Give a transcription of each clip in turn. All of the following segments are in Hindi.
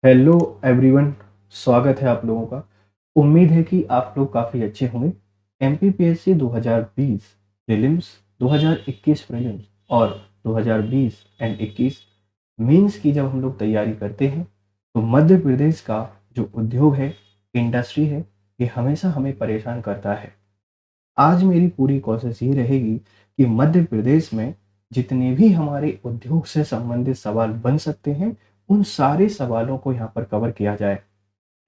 Hello everyone. स्वागत है आप लोगों का। उम्मीद है कि आप लोग काफ़ी अच्छे होंगे। एमपीपीएससी 2020 प्रीलिम्स, 2021 प्रीलिम्स और 2020 एंड 21 मेंस की जब हम लोग तैयारी करते हैं तो मध्य प्रदेश का जो उद्योग है, इंडस्ट्री है, ये हमेशा हमें परेशान करता है। आज मेरी पूरी कोशिश ये रहेगी कि मध्य प्रदेश में जितने भी हमारे उद्योग से संबंधित सवाल बन सकते हैं, उन सारे सवालों को यहाँ पर कवर किया जाए।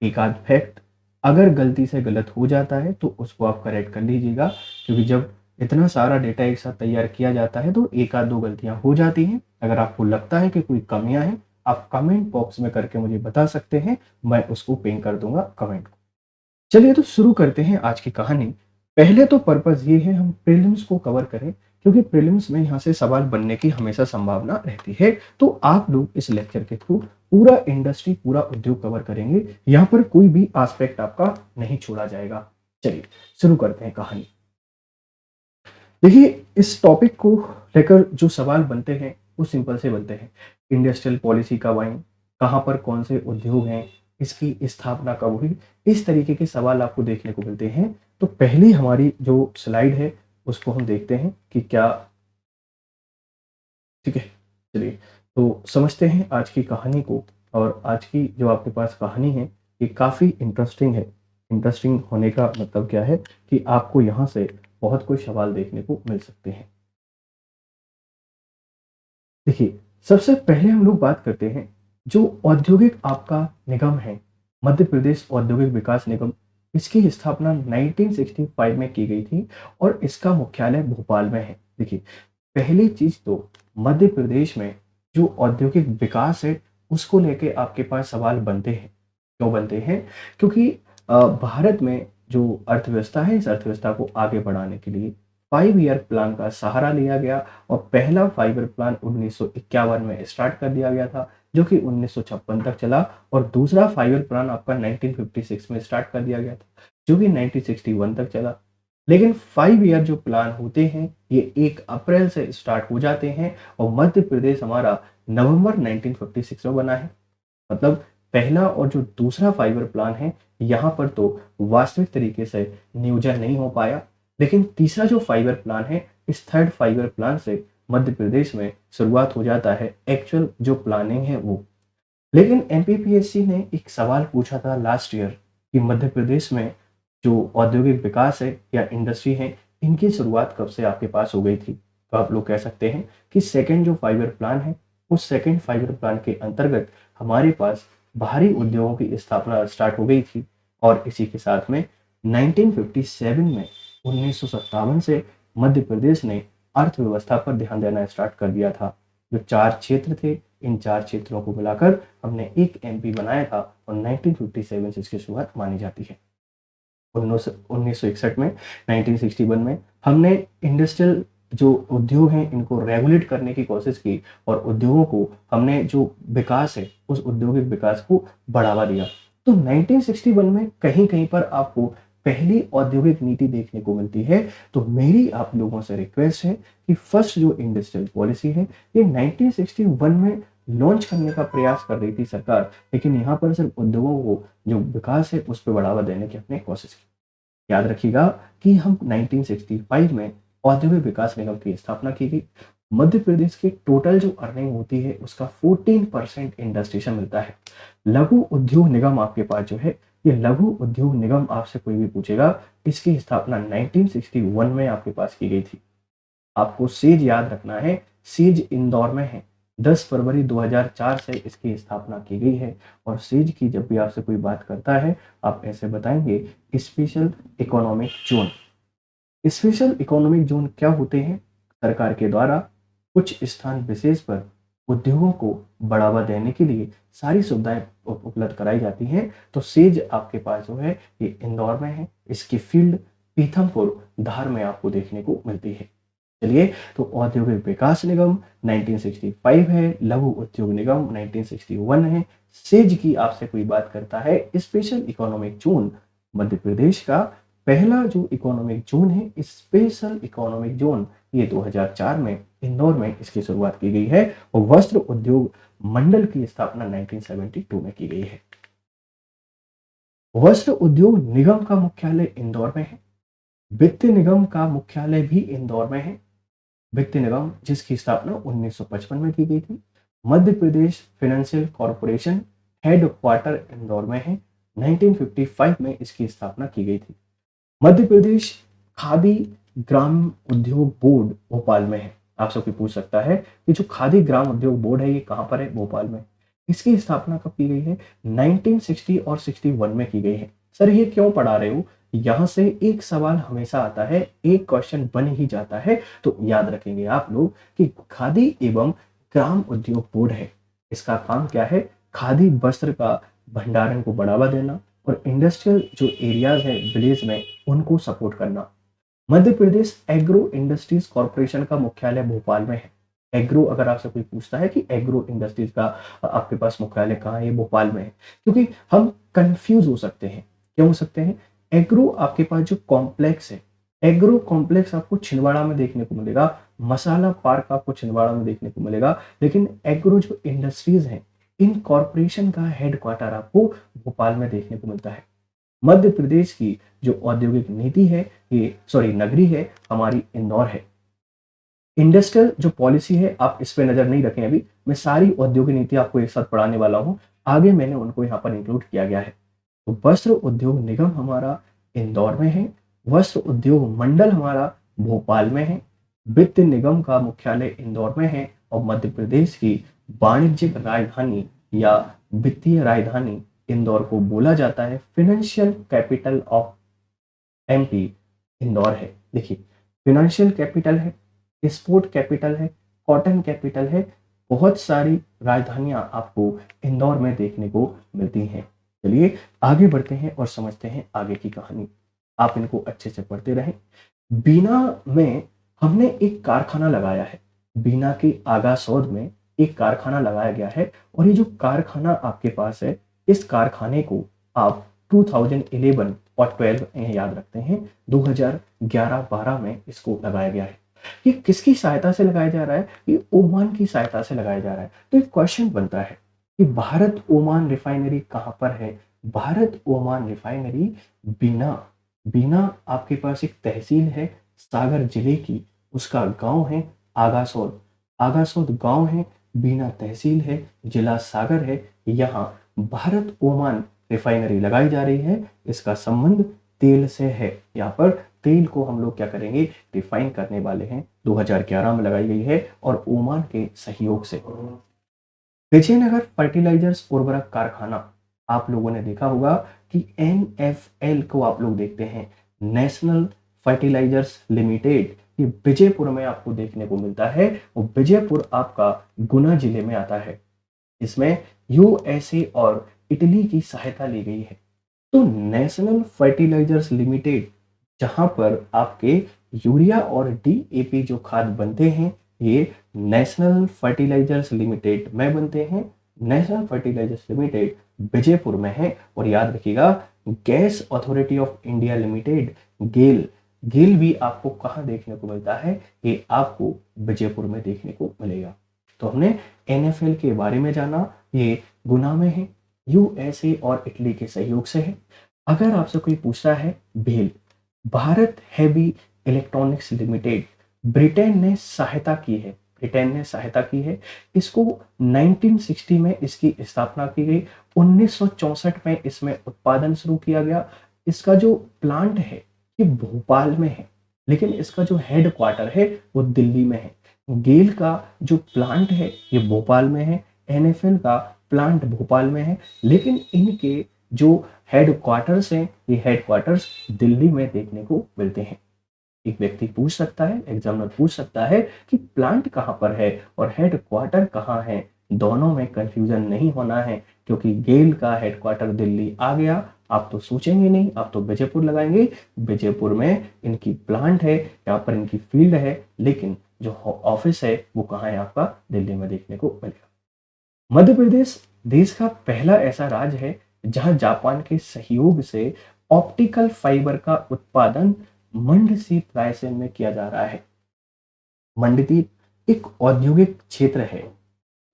एक आध फैक्ट अगर गलती से गलत हो जाता है तो उसको आप करेक्ट कर लीजिएगा, क्योंकि जब इतना सारा डेटा एक साथ तैयार किया जाता है तो एक आध दो गलतियां हो जाती हैं। अगर आपको लगता है कि कोई कमियां हैं, आप कमेंट बॉक्स में करके मुझे बता सकते हैं, मैं उसको पिन कर दूंगा कमेंट को। चलिए तो शुरू करते हैं आज की कहानी। पहले तो पर्पस ये है हम प्रीलिम्स को कवर करें, क्योंकि प्रीलिम्स में यहाँ से सवाल बनने की हमेशा संभावना रहती है। तो आप लोग इस लेक्चर के थ्रू पूरा इंडस्ट्री, पूरा उद्योग कवर करेंगे। यहाँ पर कोई भी एस्पेक्ट आपका नहीं छोड़ा जाएगा। चलिए शुरू करते हैं कहानी। देखिए, इस टॉपिक को लेकर जो सवाल बनते हैं वो सिंपल से बनते हैं। इंडस्ट्रियल पॉलिसी कब आई, कहाँ पर कौन से उद्योग हैं, इसकी स्थापना कब हुई, इस तरीके के सवाल आपको देखने को मिलते हैं। तो पहली हमारी जो स्लाइड है उसको हम देखते हैं कि क्या, ठीक है। चलिए तो समझते हैं आज की कहानी को। और आज की जो आपके पास कहानी है ये काफ़ी इंटरेस्टिंग है। इंटरेस्टिंग होने का मतलब क्या है कि आपको यहाँ से बहुत कोई सवाल देखने को मिल सकते हैं। देखिए, सबसे पहले हम लोग बात करते हैं जो औद्योगिक आपका निगम है, मध्य प्रदेश औद्योगिक विकास निगम। इसकी स्थापना 1965 में की गई थी और इसका मुख्यालय भोपाल में है। देखिए, पहली चीज तो मध्य प्रदेश में जो औद्योगिक विकास है उसको लेके आपके पास सवाल बनते हैं। क्यों बनते हैं? क्योंकि भारत में जो अर्थव्यवस्था है, इस अर्थव्यवस्था को आगे बढ़ाने के लिए 5 ईयर प्लान का सहारा लिया गया। और पहला 5 ईयर प्लान 1951 में स्टार्ट कर दिया गया था, जो कि 1956 तक चला। और दूसरा 5 ईयर प्लान आपका 1956 में स्टार्ट कर दिया गया था, जो कि 1961 तक चला। लेकिन 5 ईयर जो प्लान होते हैं ये 1 अप्रैल से स्टार्ट हो जाते हैं और मध्य प्रदेश हमारा नवंबर 1956 में बना है। मतलब पहला और जो दूसरा 5 ईयर प्लान है यहाँ पर तो वास्तविक तरीके से नियोजन नहीं हो पाया। लेकिन तीसरा जो 5 ईयर प्लान है, इस थर्ड 5 ईयर प्लान से मध्य प्रदेश में शुरुआत हो जाता है एक्चुअल जो प्लानिंग है वो। लेकिन एमपीपीएससी ने एक सवाल पूछा था लास्ट ईयर कि मध्य प्रदेश में जो औद्योगिक विकास है या इंडस्ट्री है, इनकी शुरुआत कब से आपके पास हो गई थी। तो आप लोग कह सकते हैं कि सेकेंड जो 5 ईयर प्लान है, उस सेकेंड 5 ईयर प्लान के अंतर्गत हमारे पास भारी उद्योगों की स्थापना स्टार्ट हो गई थी। और इसी के साथ में 1957 में 1957 से मध्य प्रदेश ने अर्थव्यवस्था पर ध्यान देना स्टार्ट कर दिया था। जो 4 क्षेत्र थे, इन 4 क्षेत्रों को मिलाकर हमने एक एमपी बनाया था और 1957 से इसकी शुरुआत मानी जाती है। 1961 में, 1961 में हमने इंडस्ट्रियल जो उद्योग हैं इनको रेगुलेट करने की कोशिश की और उद्योगों को हमने जो विकास है उस औद्योगिक विकास को बढ़ावा दिया। तो 1961 में कहीं कहीं पर आपको पहली औद्योगिक नीति देखने को मिलती है। तो मेरी आप लोगों से रिक्वेस्ट है कि फर्स्ट जो इंडस्ट्रियल पॉलिसी है ये 1961 में लॉन्च करने का प्रयास कर रही थी सरकार, लेकिन यहाँ पर सिर्फ उद्योगों को जो विकास है उस पर बढ़ावा देने की हमने कोशिश की। याद रखिएगा कि हम 1965 में औद्योगिक विकास निगम की स्थापना की गई। मध्य प्रदेश के टोटल जो अर्निंग होती है उसका 14% इंडस्ट्री से मिलता है। लघु उद्योग निगम आपके पास जो है, ये लघु उद्योग निगम आपसे कोई भी पूछेगा, इसकी स्थापना 1961 में आपके पास की गई थी। आपको सेज याद रखना है, सेज इंदौर में है। 10 फरवरी 2004 से इसकी स्थापना की गई है। और सेज की जब भी आपसे कोई बात करता है, आप ऐसे बताएंगे special economic zone. Special economic zone क्या होते हैं? सरकार के द्वारा कुछ स्थान विशेष पर उद्योगों को बढ़ावा देने के लिए सारी सुविधाएं उपलब्ध कराई जाती हैं। तो सेज आपके पास जो है ये इंदौर में है, इसकी फील्ड पीथमपुर, धार में आपको देखने को मिलती है। चलिए, तो औद्योगिक विकास निगम 1965 है, लघु उद्योग निगम 1961 है। सेज की आपसे कोई बात करता है, special economic zone Madhya Pradesh का पहला जो इकोनॉमिक जोन है, स्पेशल इकोनॉमिक जोन, ये 2004 में इंदौर में इसकी शुरुआत की गई है और वस्त्र उद्योग मंडल की स्थापना 1972 में की गई है। वस्त्र उद्योग निगम का मुख्यालय इंदौर में है। वित्त निगम का मुख्यालय भी इंदौर में है। वित्त निगम जिसकी स्थापना 1955 में की गई थी। Madhya Pradesh financial corporation headquarter Indore में है। 1955 में इसकी स्थापना की गई थी। मध्य प्रदेश खादी ग्राम उद्योग बोर्ड भोपाल में है। आपसे कोई पूछ सकता है कि जो खादी ग्राम उद्योग बोर्ड है ये कहाँ पर है? भोपाल में। इसकी स्थापना कब की गई है? 1960 और 61 में की गई है। सर ये क्यों पढ़ा रहे हो? यहाँ से एक सवाल हमेशा आता है, एक क्वेश्चन बन ही जाता है, तो याद रखेंगे आप लोग कि खादी एवं ग्राम उद्योग बोर्ड है। इसका काम क्या है? खादी वस्त्र का भंडारण को बढ़ावा देना और इंडस्ट्रियल जो एरियाज है विलेज में उनको सपोर्ट करना। Madhya Pradesh agro industries corporation का मुख्यालय भोपाल में है। एग्रो, अगर आपसे कोई पूछता है कि एग्रो इंडस्ट्रीज का आपके पास मुख्यालय कहाँ है, ये भोपाल में है। क्योंकि हम कंफ्यूज हो सकते हैं। क्यों हो सकते हैं? एग्रो आपके पास जो कॉम्प्लेक्स है, एग्रो कॉम्प्लेक्स आपको छिंदवाड़ा में देखने को मिलेगा, मसाला पार्क आपको छिंदवाड़ा में देखने को मिलेगा, लेकिन एग्रो जो इंडस्ट्रीज हैं इन कॉर्पोरेशन का हेडक्वार्टर आपको भोपाल में देखने को मिलता है। मध्य प्रदेश की जो औद्योगिक नीति है नगरी है हमारी इंदौर है। इंडस्ट्रियल जो पॉलिसी है आप इस पे नजर नहीं रखें, अभी मैं सारी औद्योगिक नीति आपको एक साथ पढ़ाने वाला हूँ, आगे मैंने उनको यहाँ पर इंक्लूड किया गया है। तो वस्त्र उद्योग निगम हमारा इंदौर में है। वस्त्र उद्योग मंडल हमारा भोपाल में है। वित्त निगम का मुख्यालय इंदौर में है और मध्य प्रदेश की वाणिज्यिक राजधानी या वित्तीय राजधानी इंदौर को बोला जाता है। Financial capital of MP Indore है। देखिए, फाइनेंशियल कैपिटल है, स्पोर्ट कैपिटल है, कॉटन कैपिटल है, बहुत सारी राजधानियां आपको इंदौर में देखने को मिलती हैं। चलिए आगे बढ़ते हैं और समझते हैं आगे की कहानी। आप इनको अच्छे से पढ़ते रहें। बीना में हमने एक कारखाना लगाया है। बीना के आगासौद में एक कारखाना लगाया गया है और ये जो कारखाना आपके पास है इस कारखाने को आप 2011 और 12 याद रखते हैं, 2011-12 में इसको लगाया गया है। ये किसकी सहायता से लगाया जा रहा है? ये ओमान की सहायता से लगाया जा रहा है। तो एक क्वेश्चन बनता है कि भारत ओमान रिफाइनरी कहाँ पर है? भारत ओमान रिफाइनरी बीना। बीना आपके पास एक तहसील है सागर जिले की, उसका गांव है आगासौद। आगासौद गांव है, बीना तहसील है, जिला सागर है। यहाँ भारत ओमान रिफाइनरी लगाई जा रही है। इसका संबंध तेल से है। यहाँ पर तेल को हम लोग क्या करेंगे? रिफाइन करने वाले हैं। 2011 में लगाई गई है और ओमान के सहयोग से। विजयनगर फर्टिलाइजर्स उर्वरक कारखाना, आप लोगों ने देखा होगा कि NFL को आप लोग देखते हैं, नेशनल फर्टिलाइजर्स लिमिटेड, ये विजयपुर में आपको देखने को मिलता है और विजयपुर आपका गुना जिले में आता है। इसमें USA और इटली की सहायता ली गई है। तो नेशनल फर्टिलाइजर्स लिमिटेड, जहां पर आपके यूरिया और DAP जो खाद बनते हैं ये नेशनल फर्टिलाइजर्स लिमिटेड में बनते हैं। नेशनल फर्टिलाइजर्स लिमिटेड विजयपुर में है। और याद रखिएगा gas authority of India limited GAIL, GAIL भी आपको कहाँ देखने को मिलता है? ये आपको विजयपुर में देखने को मिलेगा। तो हमने NFL के बारे में जाना, ये गुना में है, USA और इटली के सहयोग से है। अगर आपसे कोई पूछता है भेल, Bharat heavy electronics limited, Britain ने सहायता की है, ब्रिटेन ने सहायता की है। इसको 1960 में इसकी स्थापना की गई। 1964 में इसमें उत्पादन शुरू किया गया। इसका जो प्लांट है ये भोपाल में है, लेकिन इसका जो हेड क्वार्टर है वो दिल्ली में है। गेल का जो प्लांट है ये भोपाल में है, NFL का प्लांट भोपाल में है, लेकिन इनके जो हेड क्वार्टर्स हैं ये हेड क्वार्टर्स दिल्ली में देखने को मिलते हैं। एक व्यक्ति पूछ सकता है, एग्जामिनर पूछ सकता है कि प्लांट कहाँ पर है और हेड क्वार्टर कहाँ है। दोनों में कंफ्यूजन नहीं होना है, क्योंकि गेल का हेड क्वार्टर दिल्ली आ गया, आप तो सोचेंगे नहीं, आप तो विजयपुर लगाएंगे। विजयपुर में इनकी प्लांट है, यहाँ पर इनकी फील्ड है, लेकिन जो ऑफिस है वो कहाँ है? आपका दिल्ली में देखने को मिलेगा। मध्य प्रदेश देश का पहला ऐसा राज्य है जहां जापान के सहयोग से ऑप्टिकल फाइबर का उत्पादन मंडसीप रायसेन में किया जा रहा है। मंडदीप एक औद्योगिक क्षेत्र है।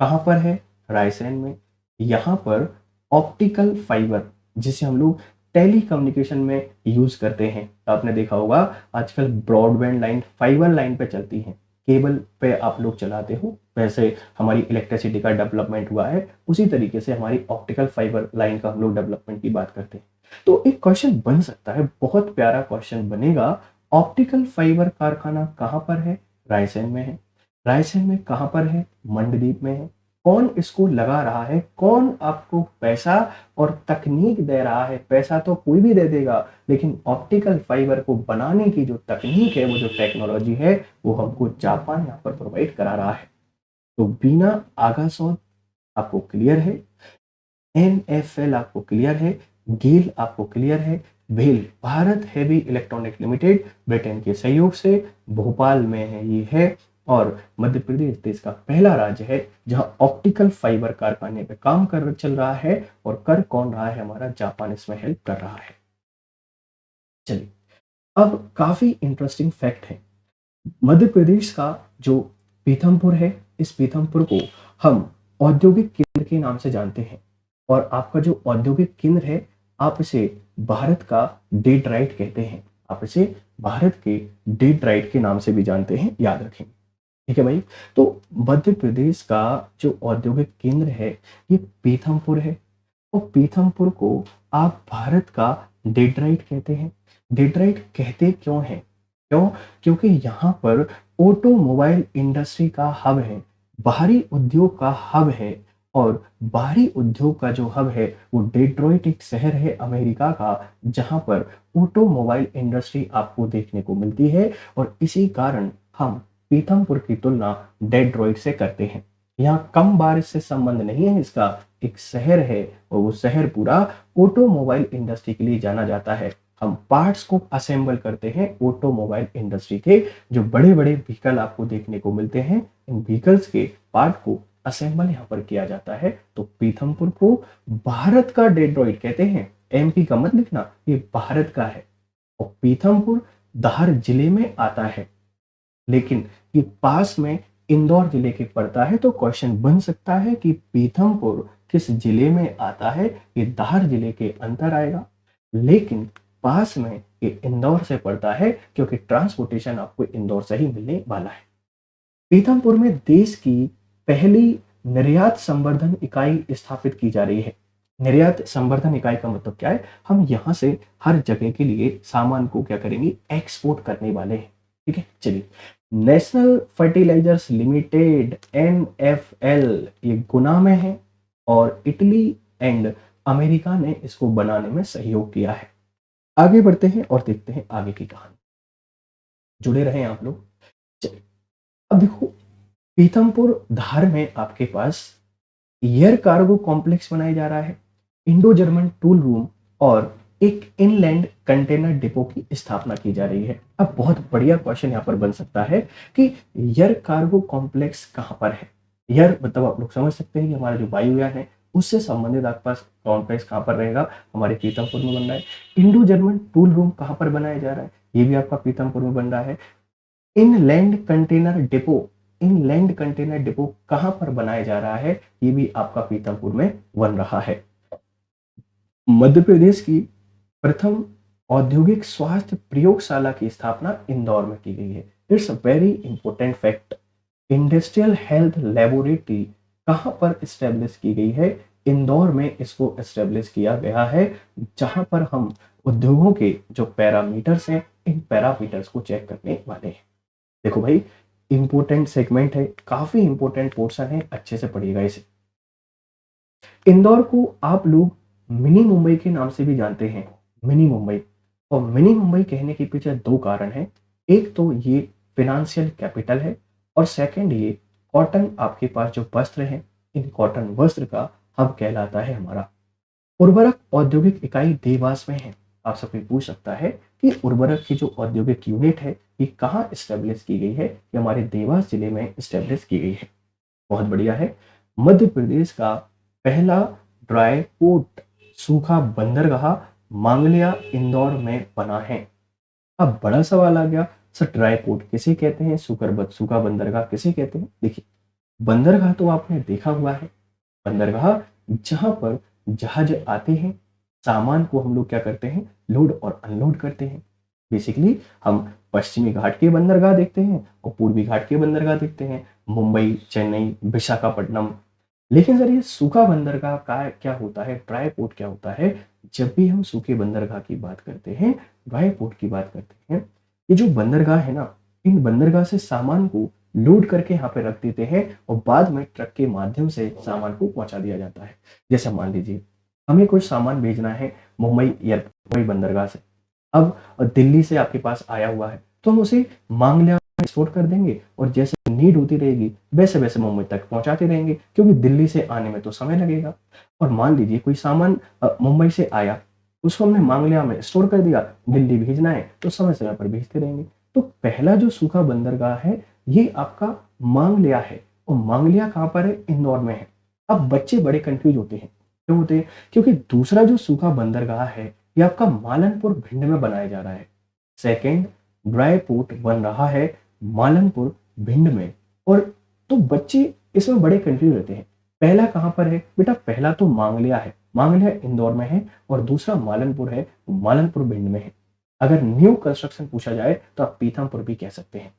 कहाँ पर है? रायसेन में। यहाँ पर ऑप्टिकल फाइबर, जिसे हम लोग टेलीकम्युनिकेशन में यूज करते हैं, तो आपने देखा होगा आजकल ब्रॉडबैंड लाइन फाइबर लाइन पे चलती हैं, केबल पे आप लोग चलाते हो, वैसे हमारी इलेक्ट्रिसिटी का डेवलपमेंट हुआ है, उसी तरीके से हमारी ऑप्टिकल फाइबर लाइन का हम लोग डेवलपमेंट की बात करते हैं। तो एक क्वेश्चन बन सकता है, बहुत प्यारा क्वेश्चन बनेगा, ऑप्टिकल फाइबर कारखाना कहाँ पर है? रायसेन में है। रायसेन में कहाँ पर है? मंडदीप में है। कौन इसको लगा रहा है? कौन आपको पैसा और तकनीक दे रहा है? पैसा तो कोई भी दे देगा, लेकिन ऑप्टिकल फाइबर को बनाने की जो तकनीक है, वो जो टेक्नोलॉजी है, वो हमको जापान यहाँ पर प्रोवाइड करा रहा है। तो बीना आगाशॉन आपको क्लियर है, एनएफएल आपको क्लियर है, गेल आपको क्लियर है, भेल Bharat heavy electronic limited Britain के सहयोग से भोपाल में है ये है, और मध्य प्रदेश देश का पहला राज्य है जहां ऑप्टिकल फाइबर कारखाने पे काम कर चल रहा है, और कर कौन रहा है? हमारा जापान इसमें हेल्प कर रहा है। चलिए, अब काफी इंटरेस्टिंग फैक्ट है। मध्य प्रदेश का जो पीथमपुर है, इस पीथमपुर को हम औद्योगिक केंद्र के नाम से जानते हैं, और आपका जो औद्योगिक केंद्र है, आप इसे भारत का डेट्राइट कहते हैं। आप इसे भारत के डेट्राइट के नाम से भी जानते हैं, याद रखें। ठीक है भाई। तो मध्य प्रदेश का जो औद्योगिक केंद्र है, ये पीथमपुर है, और पीथमपुर को आप भारत का डेट्राइट कहते हैं। डेट्राइट कहते क्यों है? क्यों? क्योंकि यहाँ पर ऑटोमोबाइल इंडस्ट्री का हब है, बाहरी उद्योग का हब है, और बाहरी उद्योग का जो हब है वो डेट्रॉइट एक शहर है अमेरिका का, जहां पर ऑटोमोबाइल इंडस्ट्री आपको देखने को मिलती है, और इसी कारण हम पीथमपुर की तुलना डेट्रॉइट से करते हैं। यहाँ कम बारिश से संबंध नहीं है इसका, एक शहर है, और वो शहर पूरा ऑटोमोबाइल इंडस्ट्री के लिए जाना जाता है। हम पार्ट्स को असेंबल करते हैं ऑटोमोबाइल इंडस्ट्री के, जो बड़े बड़े व्हीकल आपको देखने को मिलते हैं, इन व्हीकल्स के पार्ट को असेंबल यहाँ पर किया जाता है। तो पीथमपुर को भारत का डेट्रॉइट कहते हैं। एमपी का मत लिखना, ये भारत का है, और पीथमपुर धार जिले में आता है, लेकिन ये पास में इंदौर जिले के पड़ता है। तो क्वेश्चन बन सकता है कि पीथमपुर किस जिले में आता है? ये धार जिले के अंदर आएगा, लेकिन पास में ये इंदौर से पड़ता है, क्योंकि ट्रांसपोर्टेशन आपको इंदौर से ही मिलने वाला है। पीथमपुर में देश की पहली निर्यात संवर्धन इकाई स्थापित की जा रही है। निर्यात संवर्धन इकाई का मतलब क्या है? हम यहाँ से हर जगह के लिए सामान को क्या करेंगे? एक्सपोर्ट करने वाले हैं। ठीक है, चलिए। नेशनल फर्टिलाइजर्स लिमिटेड एनएफएल ये गुना में है, और इटली एंड अमेरिका ने इसको बनाने में सहयोग किया है। आगे बढ़ते हैं और देखते हैं आगे की कहानी। जुड़े रहें आप लोग। चलिए, अब देखो, पीथमपुर धार में आपके पास एयर कार्गो कॉम्प्लेक्स बनाया जा रहा है, इंडो जर्मन टूल रूम, और एक इनलैंड कंटेनर डिपो की स्थापना की जा रही है। अब बहुत बढ़िया क्वेश्चन यहाँ पर बन सकता है कि एयर कार्गो कॉम्प्लेक्स कहाँ पर है? एयर मतलब आप लोग समझ सकते हैं कि हमारा जो वायुयान है, उससे संबंधित आपके पास कॉम्प्लेक्स कहाँ पर रहेगा? हमारे पीथमपुर में बन रहा है। इंडो जर्मन टूल रूम कहाँ पर बनाया जा रहा है? ये भी आपका पीथमपुर में बन रहा है। Inland container depot, inland container depot कहां पर बनाया जा रहा है? ये भी आपका पीथमपुर में बन रहा है। मध्य प्रदेश की प्रथम औद्योगिक स्वास्थ्य प्रयोगशाला की स्थापना इंदौर में की गई है। It's a very important fact. Industrial health laboratory कहां पर स्टेब्लिश की गई है? इंदौर में इसको स्टेब्लिश किया गया है, जहां पर हम उद्योगों के जो पैरामीटर्स हैं, इन पैरामीटर्स को चेक करने वाले हैं। देखो भाई, इंपॉर्टेंट सेगमेंट है, काफी इंपॉर्टेंट पोर्शन है, अच्छे से पढ़िएगा इसे। इंदौर को आप लोग मिनी मुंबई के नाम से भी जानते हैं, मिनी मुंबई। और मिनी मुंबई कहने के पीछे दो कारण हैं। एक तो ये फिनेंशियल कैपिटल है, और सेकंड ये कॉटन आपके पास जो वस्त्र हैं, इन कॉटन वस्त्र का हब कहलाता है हमारा। उर्वरक औद्योगिक इकाई देवास में है। आप सबसे पूछ सकता है कि उर्वरक की जो औद्योगिक यूनिट है, ये कहाँ स्टेब्लिश की गई है? ये हमारे देवास जिले में स्टेब्लिश की गई है। बहुत बढ़िया है। मध्य प्रदेश का पहला ड्राई पोर्ट, सूखा बंदरगाह मांगलिया इंदौर में बना है। अब बड़ा सवाल आ गया, सर ड्राई पोर्ट किसे कहते हैं, सूखा बंदरगाह किसे कहते हैं? देखिए, बंदरगाह तो आपने देखा हुआ है, बंदरगाह जहाँ पर जहाज आते हैं, सामान को हम लोग क्या करते हैं, लोड और अनलोड करते हैं। बेसिकली हम पश्चिमी घाट के बंदरगाह देखते हैं और पूर्वी घाट के बंदरगाह देखते हैं, मुंबई, चेन्नई, विशाखापट्टनम। लेकिन सर ये सूखा बंदरगाह का क्या होता है, ड्राई पोर्ट क्या होता है? जब भी हम सूखे बंदरगाह की बात करते हैं, ड्राई पोर्ट की बात करते हैं, ये जो बंदरगाह है ना, इन बंदरगाह से सामान को लोड करके यहाँ पे रख देते हैं और बाद में ट्रक के माध्यम से सामान को पहुंचा दिया जाता है। जैसे मान लीजिए हमें कोई सामान भेजना है मुंबई बंदरगाह से, अब दिल्ली से आपके पास आया हुआ है, तो हम उसे मांगलिया में एक्सपोर्ट कर देंगे और जैसे नीड होती रहेगी वैसे वैसे मुंबई तक पहुंचाते रहेंगे, क्योंकि दिल्ली से आने में तो समय लगेगा। और मान लीजिए कोई सामान मुंबई से आया, उसको हमने मांगलिया में स्टोर कर दिया, दिल्ली भेजना है तो समय समय पर भेजते रहेंगे। तो पहला जो सूखा बंदरगाह है ये आपका मांगलिया है, और मांगलिया कहाँ पर है? इंदौर में है। अब बच्चे बड़े कंफ्यूज होते हैं, क्यों होते हैं? क्योंकि दूसरा जो सूखा बंदरगाह है ये आपका मालनपुर भिंड में बनाया जा रहा है। सेकेंड ड्राई पोर्ट बन रहा है मालनपुर भिंड में। और तो बच्चे इसमें बड़े कंफ्यूज रहते हैं, पहला कहाँ पर है बेटा? पहला तो मांगलिया है, मांगलिया इंदौर में है, और दूसरा मालनपुर है, मालनपुर भिंड में है। अगर न्यू कंस्ट्रक्शन पूछा जाए तो आप पीथमपुर भी कह सकते हैं।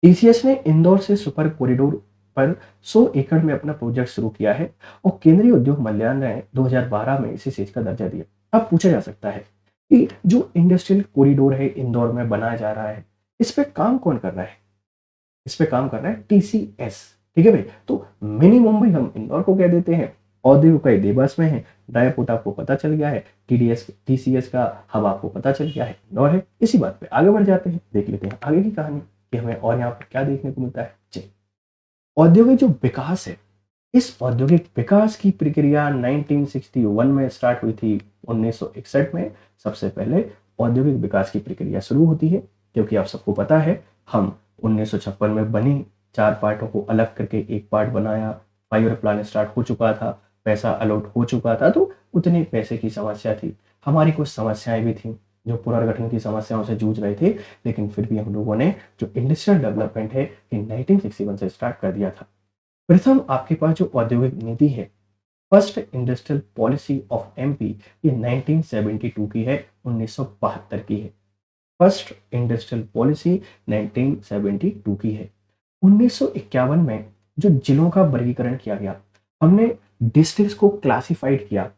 टीसीएस ने इंदौर से सुपर कॉरिडोर पर 100 एकड़ में अपना प्रोजेक्ट शुरू किया है और केंद्रीय उद्योग मंत्रालय ने 2012 में इसे सेज का दर्जा दिया। अब पूछा जा सकता है कि जो इंडस्ट्रियल कॉरिडोर है इंदौर में बनाया जा रहा है, इस पे काम कौन कर रहा है? इस पे काम कर रहा है टीसीएस। ठीक है भाई, तो मिनी मुंबई हम इंदौर को कह देते हैं। औद्योगिक इकाई देवास में है, ड्राई पोर्ट आपको पता चल गया है, टीसीएस का हब आपको पता चल गया है, इंदौर है। इसी बात पे आगे बढ़ जाते हैं, देख लेते हैं आगे की कहानी कि हमें और यहाँ पर क्या देखने को मिलता है। चलिए, औद्योगिक जो विकास है, इस औद्योगिक विकास की प्रक्रिया 1961 में स्टार्ट हुई थी। 1961 में सबसे पहले औद्योगिक विकास की प्रक्रिया शुरू होती है, क्योंकि आप सबको पता है हम 1956 में बनी 4 पार्टों को अलग करके एक पार्ट बनाया, 5 ईयर प्लान स्टार्ट हो चुका था, पैसा अलॉट हो चुका था, तो उतने पैसे की समस्या थी। हमारी कुछ समस्याएं भी थी, जो पुनर्गठन की समस्याओं से जूझ रहे थे, लेकिन फिर भी हम लोगों ने जो इंडस्ट्रियल डेवलपमेंट है ये 1961 से स्टार्ट कर दिया था। प्रथम आपके पास जो औद्योगिक नीति है, first industrial policy of MP, ये 1972 की है, 1972 की है। फर्स्ट इंडस्ट्रियल पॉलिसी 1972 की है। 1951 में जो जिलों का वर्गीकरण किया गया, हमने डिस्ट्रिक्ट्स को क्लासिफाइड किया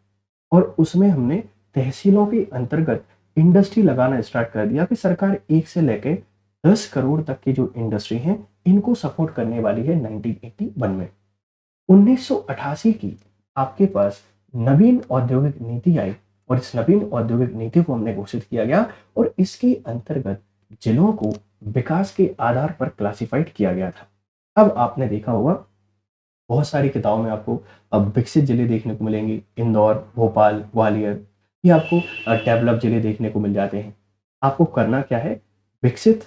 और उसमें हमने तहसीलों के अंतर्गत इंडस्ट्री लगाना स्टार्ट कर दिया कि सरकार 1 से लेकर 10 करोड़ तक की जो इंडस्ट्री है इनको सपोर्ट करने वाली है 1981 में। 1988 की आपके पास नवीन औद्योगिक नीति आई और इस नवीन औद्योगिक नीति को हमने घोषित किया गया और इसके अंतर्गत जिलों को विकास के आधार पर क्लासिफाइड किया गया था। अब आपने देखा होगा बहुत सारी किताबों में आपको अब विकसित जिले देखने को मिलेंगे, इंदौर, भोपाल, ग्वालियर, ये आपको डेवलप जिले देखने को मिल जाते हैं। आपको करना क्या है, विकसित,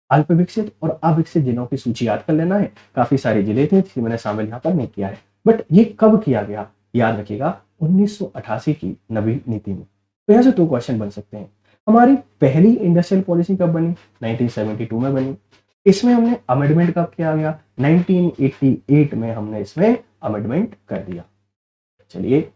अल्प विकसित और अविकसित जिलों की सूची याद कर लेना है। काफी सारे जिले थे जिसे मैंने शामिल यहाँ पर नहीं किया है, बट ये कब किया गया याद रखिएगा, 1988 की नवीन नीति में। तो यहाँ से 2 क्वेश्चन बन सकते हैं। हमारी पहली इंडस्ट्रियल पॉलिसी कब बनी? 1972 में बनी। इसमें हमने अमेंडमेंट कब किया गया? 1988 में हमने इसमें अमेंडमेंट कर दिया। चलिए,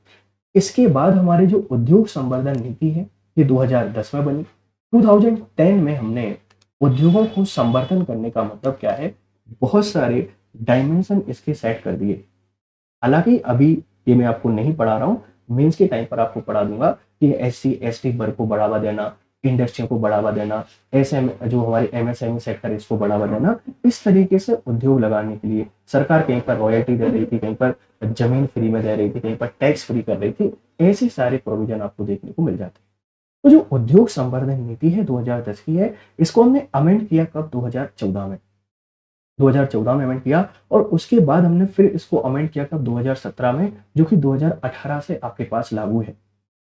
इसके बाद हमारी जो उद्योग संवर्धन नीति है ये 2010 में बनी। 2010 में हमने उद्योगों को संवर्धन करने का मतलब क्या है, बहुत सारे डायमेंशन इसके सेट कर दिए। हालांकि अभी ये मैं आपको नहीं पढ़ा रहा हूँ, मेंस के टाइम पर आपको पढ़ा दूंगा कि SC/ST वर्ग को बढ़ावा देना, इंडस्ट्री को बढ़ावा देना, जो हमारे MSME सेक्टर इसको बढ़ावा देना। इस तरीके से उद्योग लगाने के लिए सरकार कहीं पर रॉयल्टी दे रही थी, कहीं पर जमीन फ्री में दे रही थी, कहीं पर टैक्स फ्री कर रही थी। ऐसे सारे प्रोविजन आपको देखने को मिल जाते हैं। तो जो उद्योग संवर्धन नीति है 2010 की है, इसको हमने अमेंड किया कब? 2014 में। 2014 में अमेंड किया और उसके बाद हमने फिर इसको अमेंड किया कब? 2017 में, जो कि 2018 से आपके पास लागू है।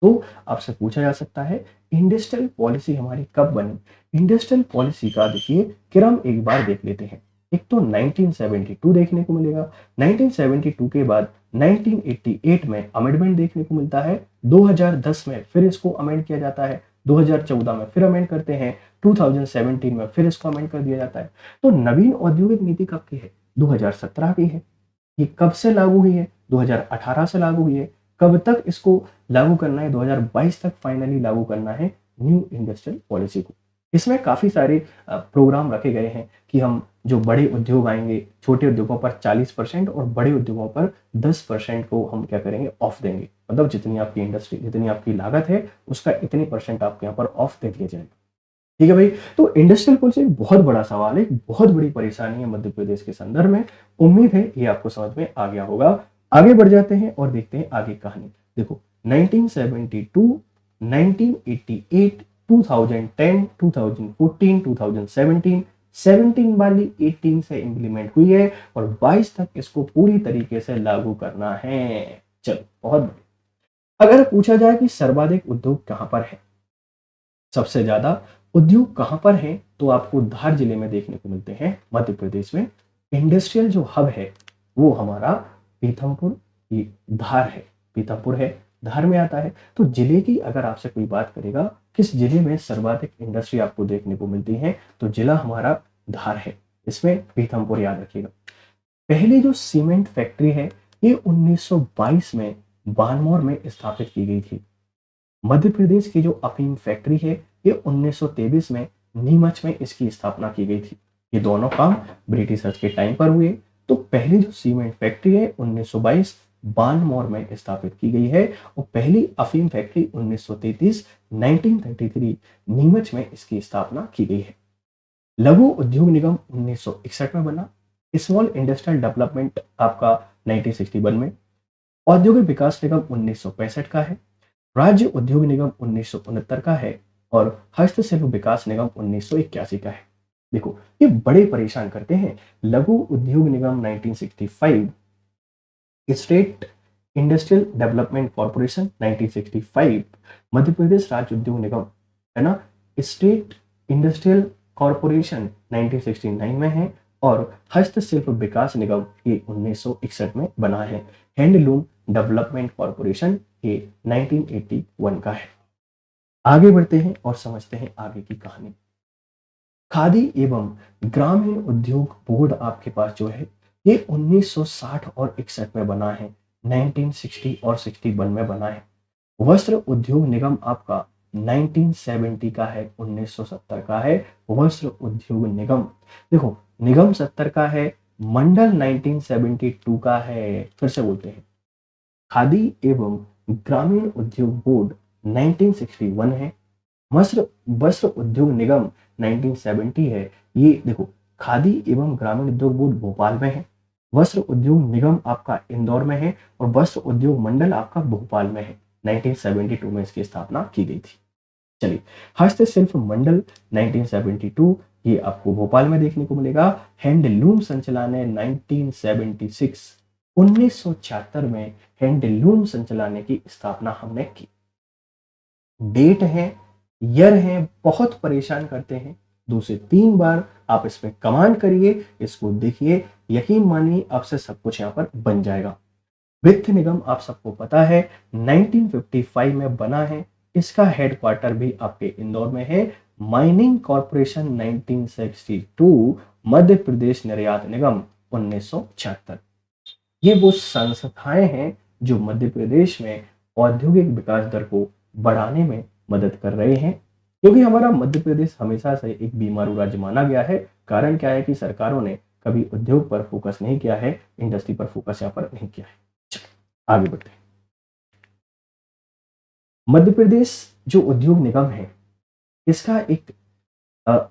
तो आपसे पूछा जा सकता है इंडस्ट्रियल पॉलिसी हमारी कब बनी? इंडस्ट्रियल पॉलिसी का देखिए क्रम एक बार देख लेते हैं। एक तो 1972 देखने को मिलेगा, 1972 के बाद 1988 में अमेंडमेंट देखने को मिलता है, 2010 में फिर इसको अमेंड किया जाता है, 2014 में फिर अमेंड करते हैं, 2017 में फिर इसको अमेंड कर दिया जाता है। तो नवीन औद्योगिक नीति कब की है? 2017 की है। ये कब से लागू हुई है? 2018 से लागू हुई है। कब तक इसको लागू करना है? 2022 तक फाइनली लागू करना है न्यू इंडस्ट्रियल पॉलिसी को। इसमें काफ़ी सारे प्रोग्राम रखे गए हैं कि हम जो बड़े उद्योग आएंगे, छोटे उद्योगों पर 40% और बड़े उद्योगों पर 10% को हम क्या करेंगे, ऑफ देंगे। मतलब जितनी आपकी इंडस्ट्री, जितनी आपकी लागत है, उसका इतनी परसेंट आपके यहाँ पर ऑफ दे दिया जाएगा। ठीक है भाई। तो इंडस्ट्रियल पॉलिसी एक बहुत बड़ा सवाल है, एक बहुत बड़ी परेशानी है मध्य प्रदेश के संदर्भ में। उम्मीद है ये आपको समझ में आ गया होगा। आगे बढ़ जाते हैं और देखते हैं आगे कहानी। देखो 1972, 1988, 2010, 2014, 2017, 17 वाली 18 से इंप्लीमेंट हुई है और 22 तक इसको पूरी तरीके से लागू करना है। चलो बहुत बढ़िया। अगर पूछा जाए कि सर्वाधिक उद्योग कहां पर है, सबसे ज्यादा उद्योग कहां पर है, तो आपको धार जिले में देखने को मिलते हैं मध्य प्रदेश में। इंडस्ट्रियल जो हब है वो हमारा पीथमपुर, ये धार है, पीथमपुर है, धार में आता है। तो जिले की अगर आपसे कोई बात करेगा किस जिले में सर्वाधिक इंडस्ट्री आपको देखने को मिलती है, तो जिला हमारा धार है, इसमें पीथमपुर याद रखिएगा। पहली जो सीमेंट फैक्ट्री है ये 1922 में बानमौर में स्थापित की गई थी। मध्य प्रदेश की जो अफीम फैक्ट्री है ये 1923 में नीमच में इसकी स्थापना की गई थी। ये दोनों काम ब्रिटिशर्स के टाइम पर हुए। तो पहली जो सीमेंट फैक्ट्री है 1922 बानमौर में स्थापित की गई है और पहली अफीम फैक्ट्री 1933 नीमच में इसकी स्थापना की गई है। लघु उद्योग निगम 1961 में बना। स्मॉल इंडस्ट्रियल डेवलपमेंट आपका 1961 में। औद्योगिक विकास निगम 1965 का है। राज्य उद्योग निगम 1969 का है और हस्तशिल्प विकास निगम 1981 का है। देखो ये बड़े परेशान करते हैं। लघु उद्योग निगम 1965, state industrial development corporation 1965, Madhya Pradesh राज्य उद्योग निगम है ना, स्टेट इंडस्ट्रियल कॉर्पोरेशन 1969 में है और हस्तशिल्प विकास निगम ये 1961 में बना है। हैंडलूम डेवलपमेंट कॉर्पोरेशन ये 1981 का है। आगे बढ़ते हैं और समझते हैं आगे की कहानी। खादी एवं ग्रामीण उद्योग बोर्ड आपके पास जो है ये 1960 और 61 में बना है, 1960 और 61 में बना है। वस्त्र उद्योग निगम आपका 1970 का है, 1970 का है वस्त्र उद्योग निगम। देखो निगम 70 का है, मंडल 1972 का है। फिर से बोलते हैं, खादी एवं ग्रामीण उद्योग बोर्ड 1961 है, वस्त्र वस्त्र उद्योग निगम 1970 है। ये देखो खादी एवं ग्रामीण उद्योग बोर्ड भोपाल में है, वस्त्र उद्योग निगम आपका इंदौर में है और वस्त्र उद्योग मंडल आपका भोपाल में है। 1972 में इसकी स्थापना की गई थी। चलिए हस्तशिल्प मंडल 1972 ये आपको भोपाल में देखने को मिलेगा। हैंडलूम संचालनालय 1976, 1976 में हैंडलूम संचालनालय की स्थापना हमने की। डेट है, ईयर है, बहुत परेशान करते हैं। 2 से 3 बार आप इसमें कमांड करिए, इसको देखिए, यकीन मानिए आपसे सब कुछ यहाँ पर बन जाएगा। वित्त निगम आप सबको पता है 1955 में बना है, इसका हेडक्वार्टर भी आपके इंदौर में है। माइनिंग कॉर्पोरेशन 1962, मध्य प्रदेश निर्यात निगम 1976। ये वो संस्थाएं हैं जो मध्य प्रदेश में औद्योगिक विकास दर को बढ़ाने में मदद कर रहे हैं, क्योंकि हमारा मध्य प्रदेश हमेशा से एक बीमारू राज्य माना गया है। कारण क्या है कि सरकारों ने कभी उद्योग पर फोकस नहीं किया है, इंडस्ट्री पर फोकस यहाँ पर नहीं किया है। आगे बढ़ते हैं। मध्य प्रदेश जो उद्योग निगम है इसका एक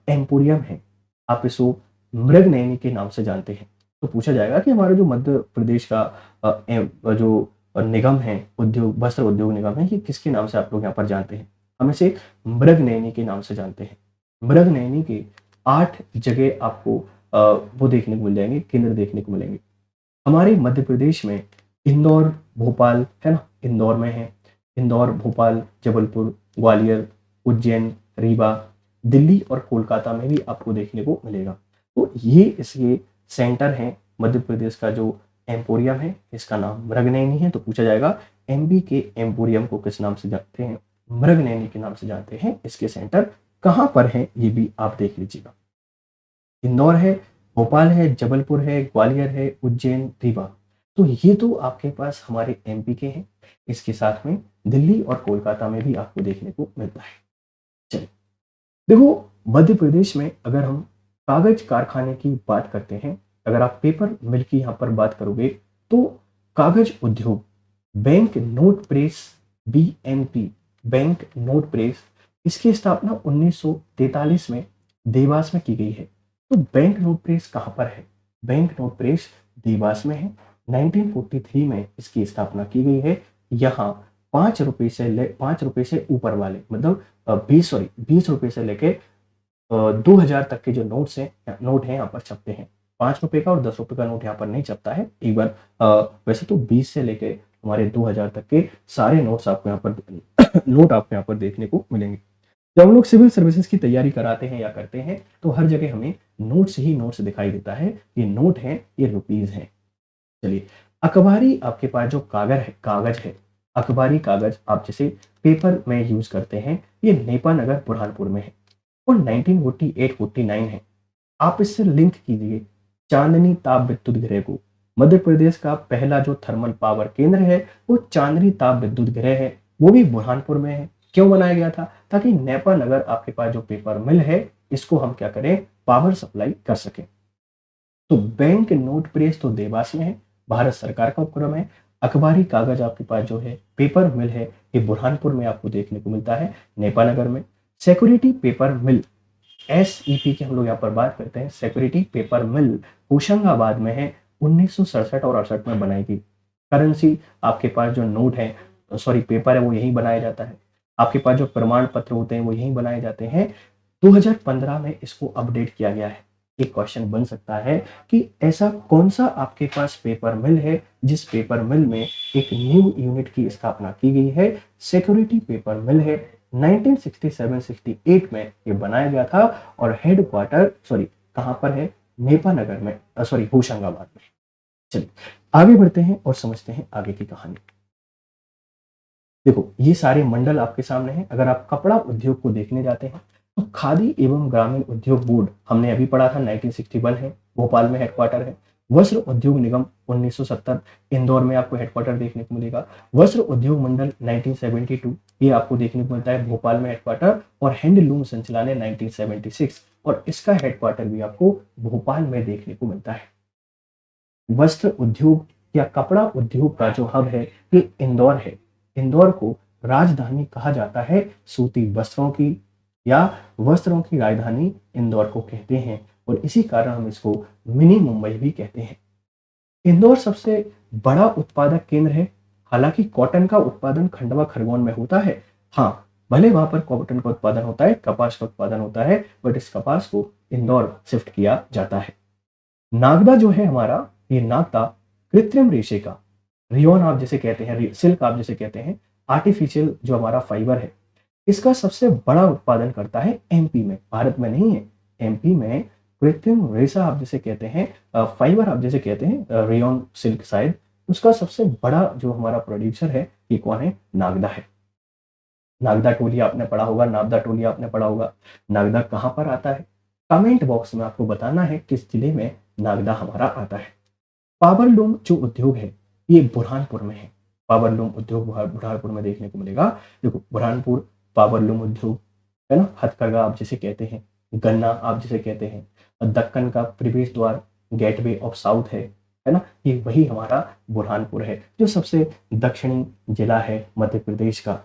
एम्पोरियम है, आप इसको मृगनयनी के नाम से जानते हैं। तो पूछा जाएगा कि हमारा जो मध्य प्रदेश का जो निगम है, उद्योग वस्त्र उद्योग निगम है, ये किसके नाम से आप लोग यहाँ पर जानते हैं? हम इसे मृगनयनी के नाम से जानते हैं। मृगनयनी के 8 जगह आपको वो देखने को मिल जाएंगे, केंद्र देखने को मिलेंगे। हमारे मध्य प्रदेश में इंदौर, भोपाल है ना, इंदौर में है। इंदौर, भोपाल, जबलपुर, ग्वालियर, उज्जैन, रीवा, दिल्ली और कोलकाता में भी आपको देखने को मिलेगा। तो ये इसके सेंटर हैं। मध्य प्रदेश का जो एम्पोरियम है इसका नाम मृगनयनी है। तो पूछा जाएगा एमपी के एम्पोरियम को किस नाम से जानते हैं? मृगनयनी के नाम से जानते हैं। इसके सेंटर कहाँ पर है ये भी आप देख लीजिएगा। इंदौर है, भोपाल है, जबलपुर है, ग्वालियर है, उज्जैन, रीवा। तो ये तो आपके पास हमारे एमपी के हैं। इसके साथ में दिल्ली और कोलकाता में भी आपको देखने को मिलता है। चलिए, देखो मध्य प्रदेश में अगर हम कागज कारखाने की बात करते हैं, अगर आप पेपर मिल की यहाँ पर बात करोगे तो कागज उद्योग, bank note press, BNP, bank note press, इसकी स्थापना 1943 में देवास में की गई है। तो बैंक नोट प्रेस कहाँ पर है? बैंक नोट प्रेस देवास में है। 1943 में इसकी स्थापना की गई है। यहाँ 5 रुपए से ऊपर वाले मतलब 20 रुपए से लेके 2000 तक के जो नोट है यहाँ पर छपते हैं। 5 रुपए का और 10 रुपए का नोट यहाँ पर नहीं छपता है। एक बार वैसे तो 20 से लेके हमारे 2000 तक के सारे नोट्स आपको यहाँ पर नोट आपको यहाँ पर देखने को मिलेंगे। जब हम लोग सिविल सर्विसेज की तैयारी कराते हैं या करते हैं तो हर जगह हमें नोट्स ही नोट्स दिखाई देता है। ये नोट है, ये रुपीज है। चलिए, अखबारी आपके पास जो कागज है, अखबारी कागज आप जैसे पेपर में यूज करते हैं, ये नेपा नगर बुरहानपुर में है और 1948-49 है। आप इससे लिंक कीजिए चांदनी ताप विद्युत गृह को। मध्य प्रदेश का पहला जो थर्मल पावर केंद्र है वो चांदनी ताप विद्युत गृह है, वो भी बुरहानपुर में है। क्यों बनाया गया था? ताकि नेपा नगर आपके पास जो पेपर मिल है इसको हम क्या करें, पावर सप्लाई कर सके। तो बैंक नोट प्रेस तो देवास में है, भारत सरकार का उपक्रम है। अखबारी कागज आपके पास जो है पेपर मिल है, ये बुरहानपुर में आपको देखने को मिलता है, नेपा नगर में। सिक्योरिटी पेपर मिल, एसईपी की हम लोग यहाँ पर बात करते हैं। सिक्योरिटी पेपर मिल होशंगाबाद में है, 1967 और 68 में बनाई गई। करेंसी आपके पास जो नोट है, सॉरी पेपर है, वो यही बनाया जाता है। आपके पास जो प्रमाण पत्र होते हैं वो यही बनाए जाते हैं। 2015 में इसको अपडेट किया गया है। एक क्वेश्चन बन सकता है कि ऐसा कौन सा आपके पास पेपर मिल है जिस पेपर मिल में एक न्यू यूनिट की स्थापना की गई है? सिक्योरिटी पेपर मिल है। 1967-68 में ये बनाया गया था और हेडक्वार्टर कहाँ पर है? नेपा नगर में, सॉरी होशंगाबाद में। चलिए आगे बढ़ते हैं और समझते हैं आगे की कहानी। देखो ये सारे मंडल आपके सामने हैं। अगर आप कपड़ा उद्योग को देखने जाते हैं तो खादी एवं ग्रामीण उद्योग बोर्ड हमने अभी पढ़ा था, 1961 है, भोपाल में हेडक्वार्टर है। वस्त्र उद्योग निगम 1970 इंदौर में आपको हेडक्वार्टर देखने को मिलेगा। वस्त्र उद्योग मंडल 1972 ये आपको देखने को मिलता है भोपाल में हेडक्वार्टर। और हैंडलूम संचालय 1976 और इसका हेडक्वार्टर भी आपको भोपाल में देखने को मिलता है। वस्त्र उद्योग या कपड़ा उद्योग का जो हब है ये इंदौर है। इंदौर को राजधानी कहा जाता है सूती वस्त्रों की, या वस्त्रों की राजधानी इंदौर को कहते हैं और इसी कारण हम इसको मिनी मुंबई भी कहते हैं। इंदौर सबसे बड़ा उत्पादक केंद्र है। हालांकि कॉटन का उत्पादन खंडवा खरगोन में होता है। हाँ, भले वहां पर कॉटन का उत्पादन होता है, कपास का उत्पादन होता है, बट इस कपास को इंदौर शिफ्ट किया जाता है। नागदा जो है हमारा, ये नागदा कृत्रिम रेशे का, रियोन आप जिसे कहते हैं, सिल्क आप जिसे कहते हैं, आर्टिफिशियल जो हमारा फाइबर है, इसका सबसे बड़ा उत्पादन करता है एमपी में, भारत में नहीं है। एमपी में कृत्रिम रेशा आप जिसे कहते हैं, फाइबर आप जिसे कहते हैं, रियोन सिल्क शायद, उसका सबसे बड़ा जो हमारा प्रोड्यूसर है ये कौन है? नागदा है। नागदा टोलिया आपने पढ़ा होगा, नागदा टोलिया आपने पढ़ा होगा। नागदा कहाँ पर आता है? कमेंट बॉक्स में आपको बताना है किस जिले में नागदा हमारा आता है। पावरलूम जो उद्योग है ये बुरहानपुर में है। पावरलूम उद्योग बुरहानपुर में देखने को मिलेगा। देखो बुरहानपुर पावरलूम उद्योग है ना, हथकरघा आप जिसे कहते हैं, गन्ना आप जिसे कहते हैं, और दक्कन का प्रवेश द्वार, गेटवे ऑफ साउथ है ना, ये वही हमारा बुरहानपुर है जो सबसे दक्षिणी जिला है मध्य प्रदेश का।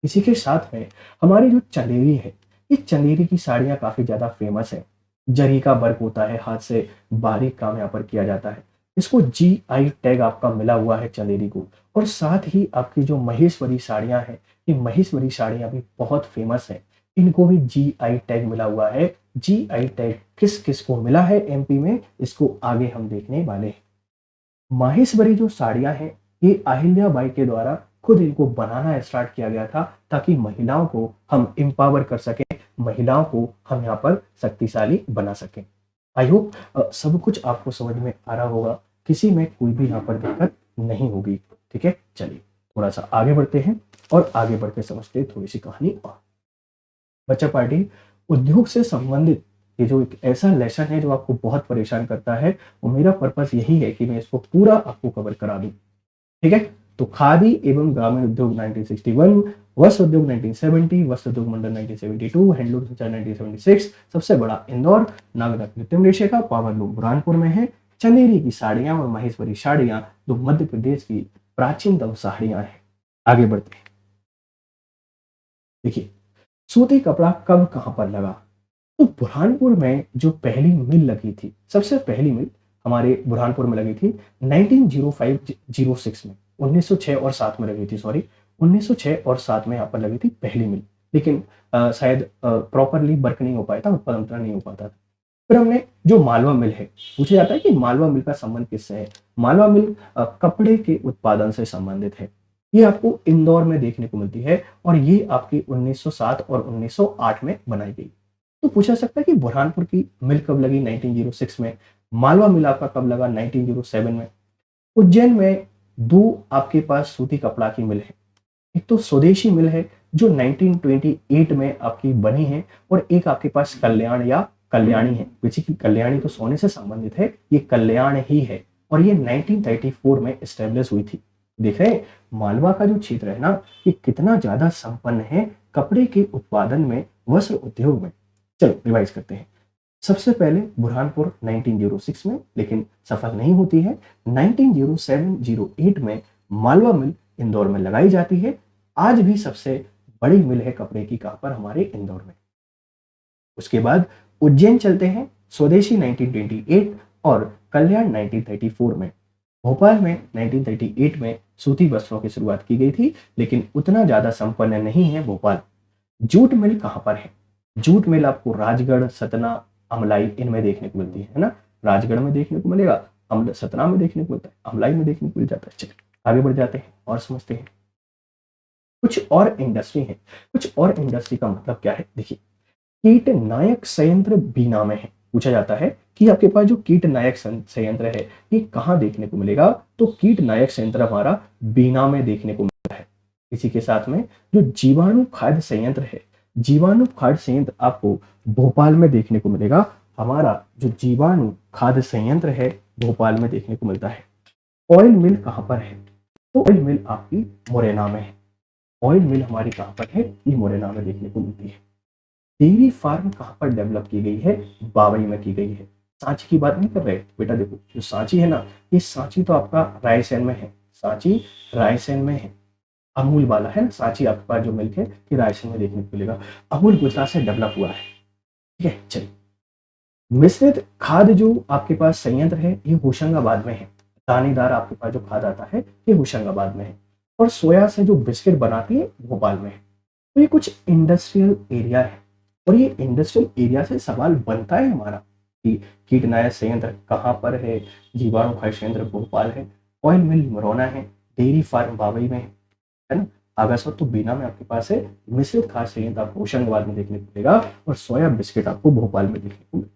इसी के साथ में हमारी जो चंदेरी है, ये चंदेरी की साड़ियाँ काफी ज्यादा फेमस है। जरी का वर्क होता है, हाथ से बारीक काम यहाँ पर किया जाता है। इसको जीआई टैग आपका मिला हुआ है चंदेरी को। और साथ ही आपकी जो महेश्वरी साड़ियाँ हैं, ये महेश्वरी साड़ियाँ भी बहुत फेमस है, इनको भी जीआई टैग मिला हुआ है। जीआई टैग किस किस को मिला है एमपी में, इसको आगे हम देखने वाले हैं। माहेश्वरी जो साड़ियाँ हैं ये अहिल्या बाई के द्वारा खुद इनको बनाना स्टार्ट किया गया था ताकि महिलाओं को हम एम्पावर कर सकें, महिलाओं को हम यहाँ पर शक्तिशाली बना सकें। आई होप सब कुछ आपको समझ में आ रहा होगा, किसी में कोई भी यहाँ पर दिक्कत नहीं होगी। ठीक है, चलिए थोड़ा सा आगे बढ़ते हैं और आगे बढ़ के समझते हैं थोड़ी सी कहानी और। बच्चा पार्टी उद्योग से संबंधित ये जो एक ऐसा लेसन है जो आपको बहुत परेशान करता है, और मेरा पर्पस यही है कि मैं इसको पूरा आपको कवर करा दूं। ठीक है, तो खादी एवं ग्रामीण उद्योग 1961, वस्त्र उद्योग 1970, वस्त्र उद्योग मंडल 1972, हैंडलूम संचार 1976, सबसे बड़ा इंदौर, नागदा कृत्रिम रेशे का पावर लूम बुरहानपुर में है, चंदेरी की साड़ियां और महेश्वरी साड़ियां जो मध्य प्रदेश की प्राचीनतम साड़ियां हैं। आगे बढ़ते हैं, देखिए सूती कपड़ा कब कहां पर लगा। तो बुरहानपुर में जो पहली मिल लगी थी, सबसे पहली मिल हमारे बुरहानपुर में लगी थी 1905-06 में, 1906 और 7 में लगी थी, सॉरी 1906 और 7 में यहाँ पर लगी थी पहली मिल। लेकिन शायद प्रॉपरली वर्क नहीं हो पाया था, उत्पादन नहीं हो पाता था। फिर हमने जो मालवा मिल है, पूछा जाता है कि मालवा मिल का संबंध किससे है। मालवा मिल कपड़े के उत्पादन से संबंधित है। ये आपको इंदौर में देखने को मिलती है और ये आपकी 1907 और 1908 में बनाई गई। तो पूछा सकता है कि बुरहानपुर की मिल कब लगी 1906 में, मालवा मिल आपका कब लगा 1907 में। उज्जैन में दो आपके पास सूती कपड़ा की मिल है, एक तो स्वदेशी मिल है जो 1928 में आपकी बनी है, और एक आपके पास कल्याण या कल्याणी है। बेसिकली कल्याणी तो सोने से संबंधित है, ये कल्याण ही है, और ये 1934 में एस्टेब्लिश हुई थी। देख रहे हैं मालवा का जो क्षेत्र है ना, ये कितना ज्यादा संपन्न है कपड़े के उत्पादन में, वस्त्र उद्योग में। चलो रिवाइज करते हैं। सबसे पहले बुरहानपुर 1906 में, लेकिन सफल नहीं होती है। 1907-08 में मालवा मिल इंदौर में लगाई जाती है। आज भी सबसे बड़ी मिल है कपड़े की कहां पर, हमारे इंदौर में। उसके बाद उज्जैन चलते हैं, स्वदेशी 1928 और कल्याण 1934 में। भोपाल में 1938 में सूती वस्त्रों की शुरुआत की गई थी, लेकिन उतना ज्यादा संपन्न नहीं है भोपाल। जूट मिल कहां पर है। जूट मिल आपको राजगढ़, सतना, अमलाई इनमें देखने को मिलती है ना। राजगढ़ में देखने को मिलेगा, सतना में देखने को मिलता है, अमलाई में देखने को मिल जाता है। चलिए आगे बढ़ जाते हैं और समझते हैं। कुछ और इंडस्ट्री है। कुछ और इंडस्ट्री का मतलब क्या है, देखिए कीटनाशक संयंत्र बीना में है। पूछा जाता है कि आपके पास जो कीटनाशक संयंत्र है ये कहाँ देखने को मिलेगा, तो कीटनाशक संयंत्र हमारा बीना में देखने को मिलता है। इसी के साथ में जो जीवाणु खाद्य संयंत्र है, जीवाणु खाद्य संयंत्र आपको भोपाल में देखने को मिलेगा। हमारा जो जीवाणु खाद्य संयंत्र है भोपाल में देखने को मिलता है। ऑयल मिल कहाँ पर है, तो ऑयल मिल आपकी मुरैना में है। ऑयल मिल हमारी कहाँ पर है, ये मुरैना में देखने को मिलती है। डेयरी फार्म कहाँ पर डेवलप की गई है, बावई में की गई है। सांची की बात नहीं कर रहे बेटा, देखो जो सांची है ना, ये सांची तो आपका रायसेन में है, सांची रायसेन में है। अमूल वाला है ना सांची आपके पास जो मिल्क है, ये रायसेन में देखने को मिलेगा। अमूल गुजरात से डेवलप हुआ है। ठीक है, चलिए मिश्रित खाद जो आपके पास संयंत्र है ये होशंगाबाद में है। दानेदार आपके पास जो खाद आता है ये होशंगाबाद में है, और सोया से जो बिस्किट बनाती है भोपाल में है। तो ये कुछ इंडस्ट्रियल एरिया है, और ये इंडस्ट्रियल एरिया से सवाल बनता है हमारा कि कीटनाशक संयंत्र कहाँ पर है। जीवाणु खाद्य संयंत्र भोपाल है, ऑयल मिल मुरैना है, डेयरी फार्म बावई में है ना। आगासर तो बीना में आपके पास है। मिश्रित खाद्य संयंत्र आपको होशंगाबाद में देखने को मिलेगा, और सोया बिस्किट आपको भोपाल में देखने को मिलेगा।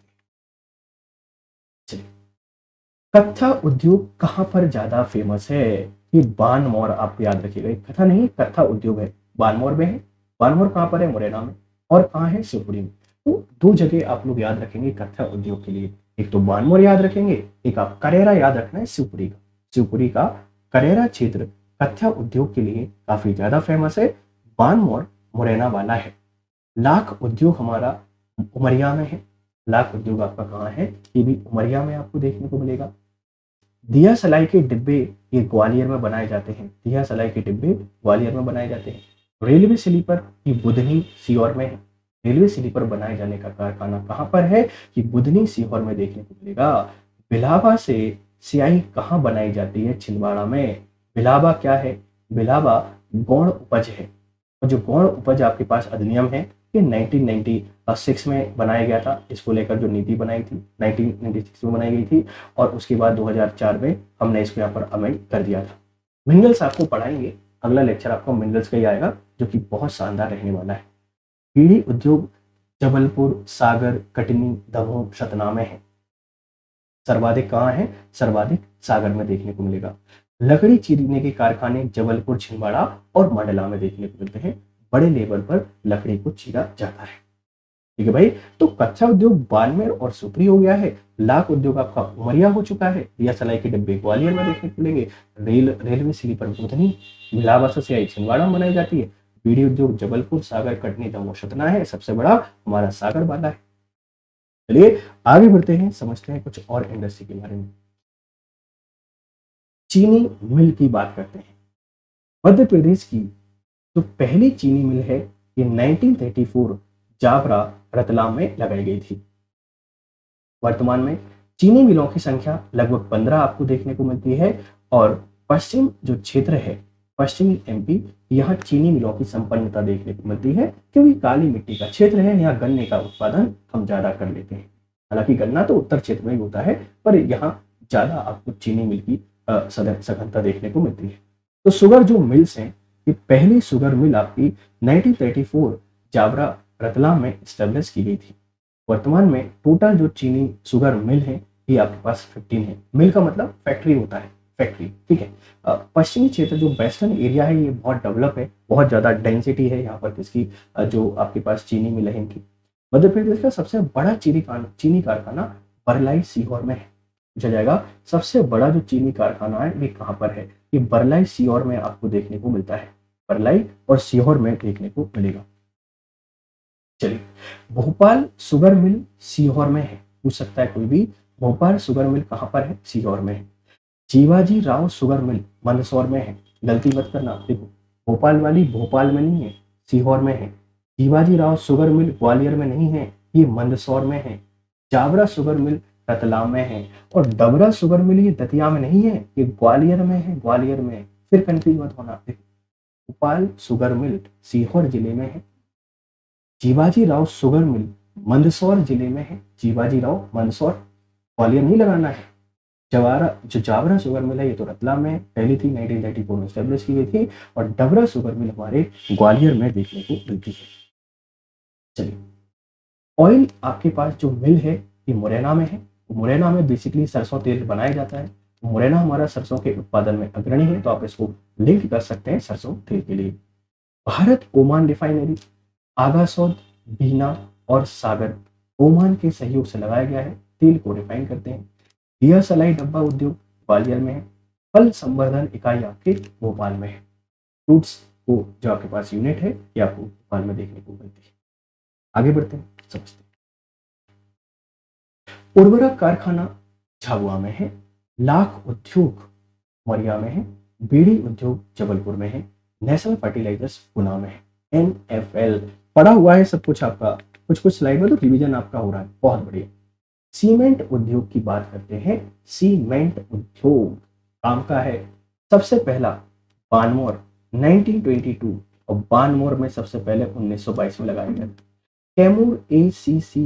कत्था उद्योग कहाँ पर ज्यादा फेमस है, ये बानमौर आप याद रखिएगा। कथा नहीं, कत्था उद्योग है, बानमौर में है। बानमौर कहाँ पर है, मुरैना में। और कहाँ है, शिवपुरी में। तो दो जगह आप लोग याद रखेंगे कत्था उद्योग के लिए, एक तो बानमौर याद रखेंगे, एक आप करेरा याद रखना है शिवपुरी का। शिवपुरी का करेरा क्षेत्र कत्था उद्योग के लिए काफी ज्यादा फेमस है। बानमौर मुरैना वाला है। लाख उद्योग हमारा उमरिया में है। लाख उद्योग आपका कहाँ है, ये भी उमरिया में आपको देखने को मिलेगा। दिया सलाई के डिब्बे ये ग्वालियर में बनाए जाते हैं। दिया सलाई के डिब्बे ग्वालियर में बनाए जाते हैं। रेलवे स्लीपर ये बुधनी सीहोर में है। रेलवे स्लीपर बनाए जाने का कारखाना कहाँ पर है, ये बुधनी सीहोर में देखने को मिलेगा। बिलावा से स्याही कहाँ बनाई जाती है, छिंदवाड़ा में। बिलावा क्या है, बिलावा गौण उपज है, और जो गौण उपज आपके पास अधिनियम है ये 1996 में बनाया गया था। इसको लेकर जो नीति बनाई थी 1996 में बनाई गई थी, और उसके बाद 2004 में हमने इसको यहाँ पर अमेंड कर दिया था। मिनरल्स आपको पढ़ाएंगे, अगला लेक्चर आपको मिनरल्स का ही आएगा जो कि बहुत शानदार रहने वाला है। बीड़ी उद्योग जबलपुर, सागर, कटनी, दमोह, सतना में है। सर्वाधिक कहाँ है, सर्वाधिक सागर में देखने को मिलेगा। लकड़ी चीरने के कारखाने जबलपुर, छिंदवाड़ा और मंडला में देखने को मिलते हैं। बड़े लेवल पर लकड़ी को चीरा जाता है। ठीक है भाई। तो कच्चा उद्योग बाड़मेर और सुपरी हो गया है। लाख उद्योग आपका उमरिया हो चुका है। दिया सलाई के डिब्बे ग्वालियर में देखने को मिलेंगे। रेलवे स्लीपर बुधनी मिलावा से आई छिंदवाड़ा में बनाई जाती है। बीड़ी उद्योग जबलपुर, सागर, कटनी, दमोह, सतना है। सबसे बड़ा हमारा सागर वाला है। चलिए आगे बढ़ते हैं, समझते हैं कुछ और इंडस्ट्री के बारे में। चीनी मिल की बात करते हैं। मध्य प्रदेश की जो पहली चीनी मिल है ये 1934 जावरा, रतलाम में लगाई गई थी। वर्तमान में चीनी मिलों की संख्या लगभग 15 आपको देखने को मिलती है। और पश्चिम जो क्षेत्र है, पश्चिमी एमपी, यहाँ चीनी मिलों की संपन्नता देखने को मिलती है क्योंकि काली मिट्टी का क्षेत्र है। यहाँ गन्ने का उत्पादन हम ज्यादा कर लेते हैं। हालांकि गन्ना तो उत्तर क्षेत्र में ही होता है, पर यहाँ ज्यादा आपको चीनी मिल की सघनता देखने को मिलती है। तो शुगर जो मिल्स हैं, ये पहली शुगर मिल आपकी 1934 जावरा, रतलाम में स्टेब्लिश की गई थी। वर्तमान में टोटल जो चीनी शुगर मिल है ये आपके पास 15 है। मिल का मतलब फैक्ट्री होता है, फैक्ट्री। ठीक है। पश्चिमी क्षेत्र जो वेस्टर्न एरिया है ये बहुत डेवलप है, बहुत ज्यादा डेंसिटी है यहाँ पर किसकी, जो आपके पास चीनी मिल है इनकी। मध्य प्रदेश का सबसे बड़ा चीनी कारखाना बरलाई, सीहोर में है। पूछा जाएगा सबसे बड़ा जो चीनी कारखाना है ये कहाँ पर है, ये बरलाई, सीहोर में आपको देखने को मिलता है। बरलाई और सीहोर में देखने को मिलेगा। चलिए, भोपाल शुगर मिल सीहोर में है। पूछ सकता है कोई भी, भोपाल शुगर मिल कहाँ पर है, सीहोर में है। जीवाजी राव शुगर मिल मंदसौर में है। गलती मत करना, देखो भोपाल वाली भोपाल में नहीं है, सीहोर में है। जीवाजी राव शुगर मिल ग्वालियर में नहीं है, ये मंदसौर में है। जावरा शुगर मिल रतलाम में है। और डबरा शुगर मिल ये दतिया में नहीं है, ये ग्वालियर में है, ग्वालियर में। फिर कंफ्यूज मत होना, भोपाल शुगर मिल सीहोर जिले में है। जीवाजी राव शुगर मिल मंदसौर जिले में है। जीवाजी राव मंदसौर, ग्वालियर नहीं लगाना है। जावरा शुगर मिल है ये तो रतलाम में पहली थी, 1934 में स्टेब्लिश की गई थी। और डबरा शुगर मिल हमारे ग्वालियर में देखने को मिलती है। चलिए, ऑयल आपके पास जो मिल है ये मुरैना में है। मुरैना में बेसिकली सरसों तेल बनाया जाता है। मुरैना हमारा सरसों के उत्पादन में अग्रणी है, तो आप इसको लिंक कर सकते हैं सरसों तेल के लिए। भारत ओमान रिफाइनरी, आगासौद, बीना और सागर ओमान के सहयोग से लगाया गया है। तेल को रिफाइन करते हैं। दिया सलाई डब्बा उद्योग ग्वालियर में है। फल संवर्धन इकाई आपके भोपाल में है। फ्रूट्स को जो आपके पास यूनिट है ये आपको भोपाल में देखने को मिलती है। आगे बढ़ते हैं, समझते हैं। उर्वरक कारखाना झाबुआ में है। लाख उद्योग मरिया में है। बीड़ी उद्योग जबलपुर में है। नेशनल फर्टिलाइजर्स गुना में है। NFL पढ़ा हुआ है सब कुछ आपका, कुछ कुछ स्लाइड में तो रिवीजन आपका हो रहा है, बहुत बढ़िया। सीमेंट उद्योग की बात करते हैं। सीमेंट उद्योग काम का है। सबसे पहला बानमोर 1922, और बानमोर में सबसे पहले 1922 में लगाया गया। कैमूर ACC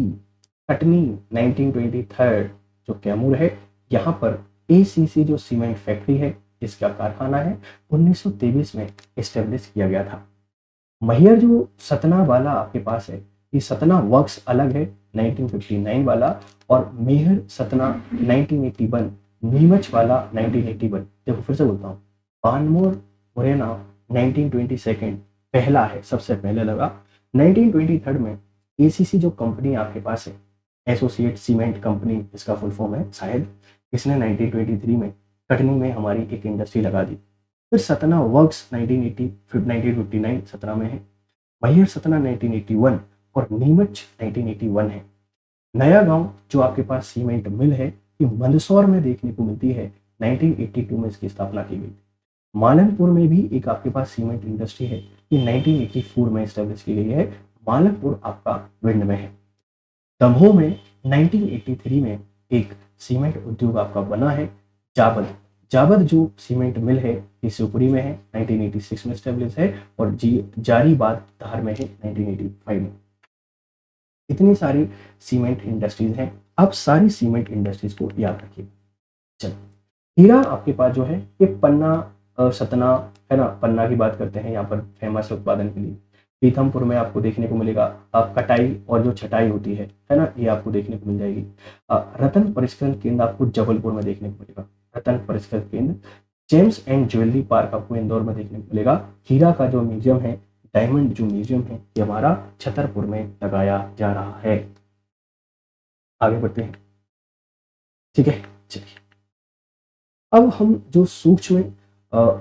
कटनी 1923, जो कैमूर है यहाँ पर ACC जो सीमेंट फैक्ट्री है इसका कारखाना है, 1923 में एस्टेब्लिश किया गया था। मैहर जो सतना वाला आपके पास है, ये सतना वर्क्स अलग है 1959 वाला, और मेहर सतना 1981, नीमच वाला 1981। देखो फिर से बोलता हूँ, बानमोर मुरैना 1922 पहला है, सबसे पहले लगा। 1923 में ACC जो कंपनी आपके पास है, एसोसिएट सीमेंट कंपनी इसका फुल फॉर्म है शायद, इसने 1923 में कटनी में हमारी एक इंडस्ट्री लगा दी। फिर सतना वर्क्स 1959 सतना में है। मैहर सतना 1981 और नीमच 1981 है। नया गांव जो आपके पास सीमेंट मिल है ये मंदसौर में देखने को मिलती है। 1982 में इसकी स्थापना की गई। मालनपुर में भी एक आपके पास सीमेंट इंडस्ट्री है, ये 1984 में स्टेब्लिश की गई है। मालनपुर आपका विंड में है। दमोह में 1983 में एक सीमेंट उद्योग आपका बना है। जाबद जो सीमेंट मिल है ये शिवपुरी में है, 1986 में स्टेब्लिश है। और जारीबाद धार में है 1985 में। इतनी सारी सीमेंट इंडस्ट्रीज हैं। आप सारी सीमेंट इंडस्ट्रीज को याद रखिए। चलो, हीरा आपके पास जो है ये पन्ना, सतना है ना, पन्ना की बात करते हैं यहाँ पर फेमस उत्पादन के लिए। पीथमपुर में आपको देखने को मिलेगा कटाई और जो छटाई होती है ना, ये आपको देखने को मिल जाएगी। रतन परिष्करण केंद्र आपको जबलपुर में देखने को मिलेगा। रतन परिष्करण केंद्र जेम्स एंड ज्वेलरी पार्क आपको इंदौर में देखने को मिलेगा। हीरा का जो म्यूजियम है, डायमंड जो म्यूजियम है, ये हमारा छतरपुर में लगाया जा रहा है। आगे बढ़ते हैं, ठीक है। चलिए, अब हम जो सूक्ष्म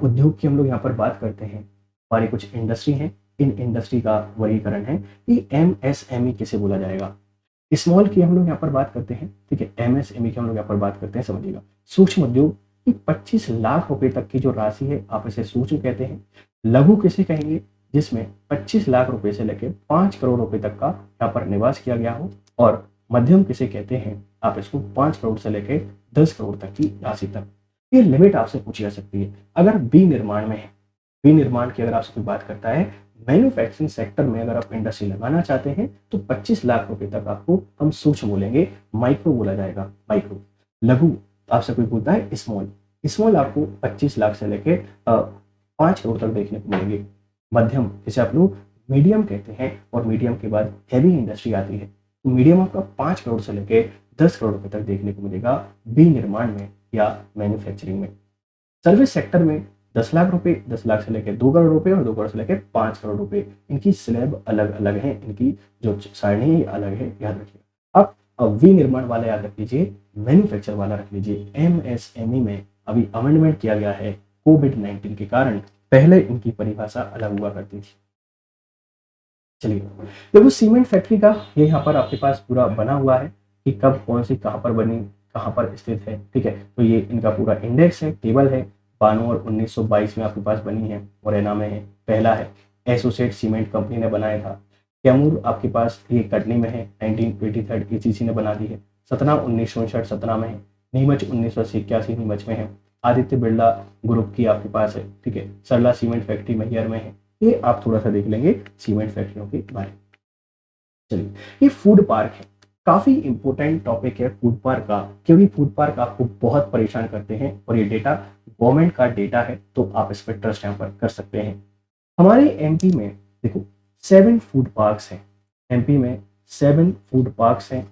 उद्योग की हम लोग यहाँ पर बात करते हैं, हमारी कुछ इंडस्ट्री हैं, इन इंडस्ट्री का वर्गीकरण है कि एमएसएमई किसे बोला जाएगा। स्मॉल की हम लोग यहाँ पर बात करते हैं, ठीक है। एमएसएमई की हम लोग यहाँ पर बात करते हैं, समझिएगा। सूक्ष्म उद्योग की 25 लाख रुपए तक की जो राशि है, आप इसे सूक्ष्म कहते हैं। लघु किसे कहेंगे, जिसमें 25 लाख रुपए से लेकर 5 करोड़ रुपए तक का यहाँ पर निवास किया गया हो। और मध्यम किसे कहते हैं, आप इसको 5 करोड़ से लेकर 10 करोड़ तक की राशि तक। ये लिमिट आपसे पूछी जा सकती है। अगर बी निर्माण में है, बी निर्माण की अगर आपसे कोई बात करता है, मैन्युफैक्चरिंग सेक्टर में अगर आप इंडस्ट्री लगाना चाहते हैं तो 25 लाख रुपए तक आपको हम सूक्ष्म बोलेंगे, माइक्रो बोला जाएगा, माइक्रो। लघु आपसे कोई बोलता है स्मॉल, स्मॉल आपको 25 लाख से लेके 5 करोड़ तक देखने को मिलेंगे। मध्यम जिसे आप लोग मीडियम कहते हैं, और मीडियम के बाद हैवी इंडस्ट्री आती है, तो मीडियम आपका 5 करोड़ से लेके 10 करोड़ रुपए तक देखने को मिलेगा बी निर्माण में या मैन्युफैक्चरिंग में। सर्विस सेक्टर में 10 लाख रुपए, 10 लाख से लेकर 2 करोड़ रुपए और 2 करोड़ से लेकर 5 करोड़ रुपए, इनकी स्लैब अलग अलग है, इनकी जो सारणी है अलग है, याद रखिए। अब वी निर्माण वाला याद रख लीजिए, मैन्युफैक्चर वाला रख लीजिए। एमएसएमई में अभी अमेंडमेंट किया गया है कोविड-19 के कारण, पहले इनकी परिभाषा अलग हुआ करती थी। चलिए, देखो सीमेंट फैक्ट्री का ये यहाँ पर आपके पास पूरा बना हुआ है कि कब कौन सी कहाँ पर बनी, कहाँ पर स्थित है, ठीक है। तो ये इनका पूरा इंडेक्स है, टेबल है, 92 और 1922 में आपके पास बनी है, मुरैना में है। पहला है एसोसिएट सीमेंट कंपनी ने बनाया था। कैमूर आपके पास ये कटनी में है, 1983 एसीसी ने बना दी है। सतना 1959 सतना में है। नीमच 1981 नीमच में है। आदित्य बिरला ग्रुप की आपके पास है, ठीक है। सरला सीमेंट फैक्ट्री मैहर में है। ये आप थोड़ा सा देख लेंगे सीमेंट फैक्ट्रियों के बारे में। चलिए, ये फूड पार्क है, काफी इंपॉर्टेंट टॉपिक है फूड पार्क का, क्योंकि फूड पार्क आपको बहुत परेशान करते हैं और ये डेटा गवर्नमेंट का डेटा है, तो आप इस पर ट्रस्ट यहाँ पर कर सकते हैं। हमारे एमपी में देखो 7 फूड पार्क्स हैं, एमपी में 7 फूड पार्क्स हैं,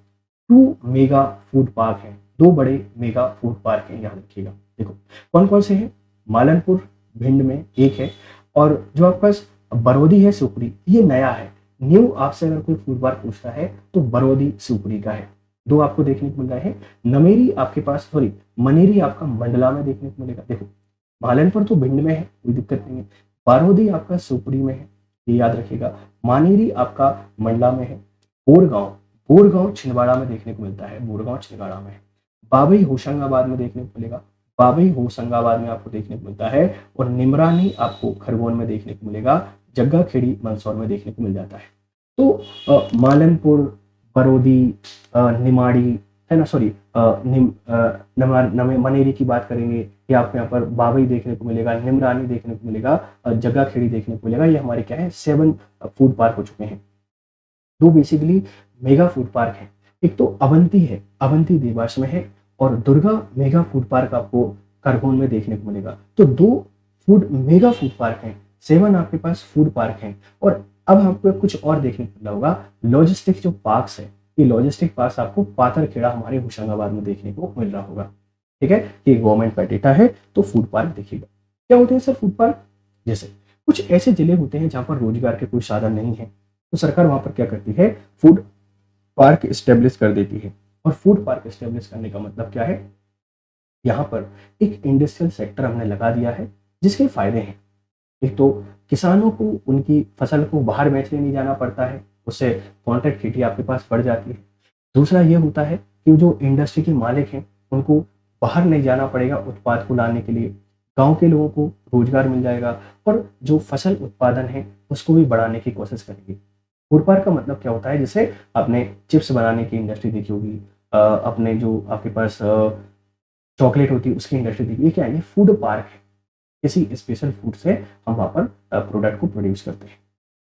2 मेगा फूड पार्क हैं, 2 बड़े मेगा फूड पार्क हैं, याद रखिएगा। देखो कौन कौन से हैं, मालनपुर भिंड में एक है, और जो आपके पास बरौदी है सुपरी, ये नया है, न्यू। आपसे अगर कोई फूड पार्क पूछता है तो बरौदी सुपरी का है, 2 आपको देखने को मिल रहा है। नमेरी आपके पास, सॉरी मनेरी आपका मंडला में देखने को मिलेगा। देखो मालनपुर तो भिंड में है, कोई दिक्कत नहीं है। बारोदी आपका सुपरी में है, ये याद रखिएगा। मानेरी आपका मंडला में है। बोरगांव, बोरगांव छिंदवाड़ा में देखने को मिलता है, बोरगांव छिंदवाड़ा में है। बाबई होशंगाबाद में देखने को मिलेगा, बाबई होशंगाबाद में आपको देखने को मिलता है। और निमरानी आपको खरगोन में देखने को मिलेगा, जग्गा खेड़ी मंदसौर में देखने को मिल जाता है। तो मालनपुर, बरौदी, निमाड़ी है ना, सॉरी मनेरी की बात करेंगे, ये आपको यहाँ पर बाबई देखने को मिलेगा, निमरानी देखने को मिलेगा, जग्गा खेड़ी देखने को मिलेगा। ये हमारे क्या है, 7 फूड पार्क हो चुके हैं। 2 बेसिकली मेगा फूड पार्क है, एक तो अवंती है, अवंती देवास में है, और दुर्गा मेगा फूड पार्क आपको खरगोन में देखने को मिलेगा। तो 2 फूड मेगा फूड पार्क हैं, 7 आपके पास फूड पार्क हैं। और अब आपको कुछ और देखने को मिला होगा, लॉजिस्टिक जो पार्क्स है, ये लॉजिस्टिक पार्क आपको पाथरखेड़ा हमारे होशंगाबाद में देखने को मिल रहा होगा, ठीक है। ये गवर्नमेंट का डेटा है, तो फूड पार्क देखिएगा। क्या होते हैं सर फूड पार्क, जैसे कुछ ऐसे जिले होते हैं जहां पर रोजगार के कोई साधन नहीं है, तो सरकार वहां पर क्या करती है, फूड पार्क स्टेब्लिश कर देती है। और फूड पार्क स्टेब्लिश करने का मतलब क्या है, यहाँ पर एक इंडस्ट्रियल सेक्टर हमने लगा दिया है, जिसके फायदे हैं। एक तो किसानों को उनकी फसल को बाहर बेचने नहीं जाना पड़ता है, उससे कॉन्ट्रैक्ट खेती आपके पास बढ़ जाती है। दूसरा ये होता है कि जो इंडस्ट्री के मालिक हैं, उनको बाहर नहीं जाना पड़ेगा उत्पाद को लाने के लिए, गांव के लोगों को रोजगार मिल जाएगा, और जो फसल उत्पादन है उसको भी बढ़ाने की कोशिश करेंगे। फूड पार्क का मतलब क्या होता है, जैसे आपने चिप्स बनाने की इंडस्ट्री देखी होगी, अपने जो आपके पास चॉकलेट होती है उसकी इंडस्ट्री देखी, ये क्या है, ये फूड पार्क है। किसी स्पेशल फूड से हम वहाँ पर प्रोडक्ट को प्रोड्यूस करते हैं।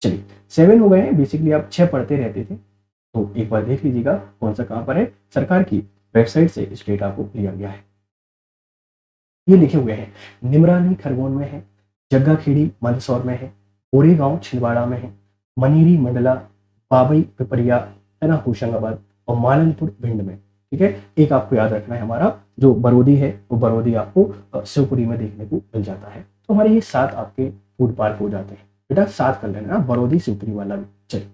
चलिए 7 हो गए हैं, बेसिकली आप 6 पढ़ते रहते थे, तो एक बार देख लीजिएगा कौन सा कहाँ पर है, सरकार की वेबसाइट से इस डेटा को लिया गया है। ये लिखे हुए हैं, निमरानी खरगोन में है, जग्गा खेड़ी मंदसौर में है, गोरेगांव छिंदवाड़ा में है, मनेरी मंडला, बाबई पिपरिया है ना होशंगाबाद, और मालनपुर भिंड में। ठीक है। एक आपको याद रखना है, हमारा जो बरौदी है वो बरौदी आपको शिवपुरी में देखने को मिल जाता है। तो हमारे ये 7 आपके फूड पार्क हो जाते हैं। बेटा 7 कर लेना, बरौदी शिवपुरी वाला भी। चलिए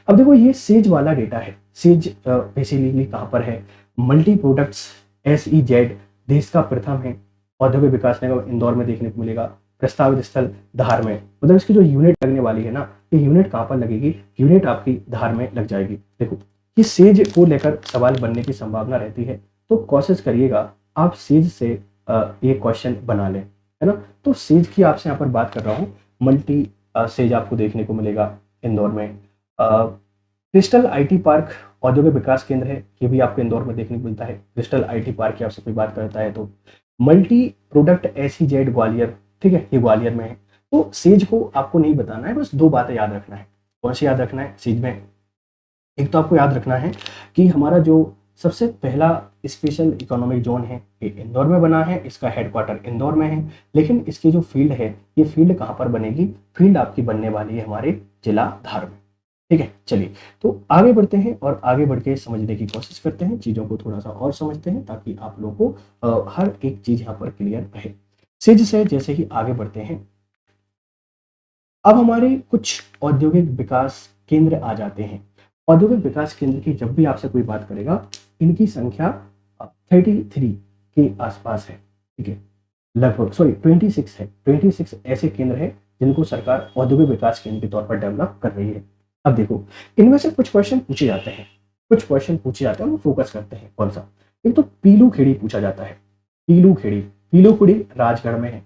अब देखो ये सेज वाला डेटा है। सेज बेसिकली कहाँ पर है? मल्टी प्रोडक्ट्स SEZ देश का प्रथम है औद्योगिक विकास निगम इंदौर में देखने को मिलेगा। प्रस्तावित स्थल धार में, मतलब इसकी जो यूनिट लगने वाली है ना, ये यूनिट कहाँ पर लगेगी? यूनिट आपकी धार में लग जाएगी। देखो कि सेज को लेकर सवाल बनने की संभावना रहती है, तो कोशिश करिएगा आप सेज से ये क्वेश्चन बना लें, है ना। तो सेज की आपसे यहाँ पर बात कर रहा हूँ। मल्टी सेज आपको देखने को मिलेगा इंदौर में। क्रिस्टल IT पार्क औद्योगिक विकास केंद्र है, ये भी आपको इंदौर में देखने को मिलता है। क्रिस्टल IT पार्क की आपसे कोई बात करता है तो मल्टी प्रोडक्ट SEZ ग्वालियर, ठीक है, ये ग्वालियर में है। तो सेज को आपको नहीं बताना है, बस 2 बातें याद रखना है। कौन सी याद रखना है सेज में? एक तो आपको याद रखना है कि हमारा जो सबसे पहला स्पेशल इकोनॉमिक जोन है ये इंदौर में बना है, इसका हेडक्वार्टर इंदौर में है, लेकिन इसकी जो फील्ड है ये फील्ड कहाँ पर बनेगी? फील्ड आपकी बनने वाली है हमारे जिला धार में, ठीक है। चलिए तो आगे बढ़ते हैं और आगे बढ़ के समझने की कोशिश करते हैं, चीज़ों को थोड़ा सा और समझते हैं ताकि आप लोगों को हर एक चीज़ यहाँ पर क्लियर रहे। सेज से जैसे ही आगे बढ़ते हैं, अब हमारे कुछ औद्योगिक विकास केंद्र आ जाते हैं। औद्योगिक विकास केंद्र की जब भी आपसे कोई बात करेगा, इनकी संख्या 33 के आसपास है, ठीक है, लगभग, सॉरी 26 है। 26 ऐसे केंद्र हैं जिनको सरकार औद्योगिक विकास केंद्र के तौर पर डेवलप कर रही है। अब देखो इनमें से कुछ क्वेश्चन पूछे जाते हैं, कुछ क्वेश्चन पूछे जाते हैं, हम फोकस करते हैं। कौन सा? एक तो पीलू खेड़ी पूछा जाता है। पीलू खेड़ी, पीलू खेड़ी राजगढ़ में है।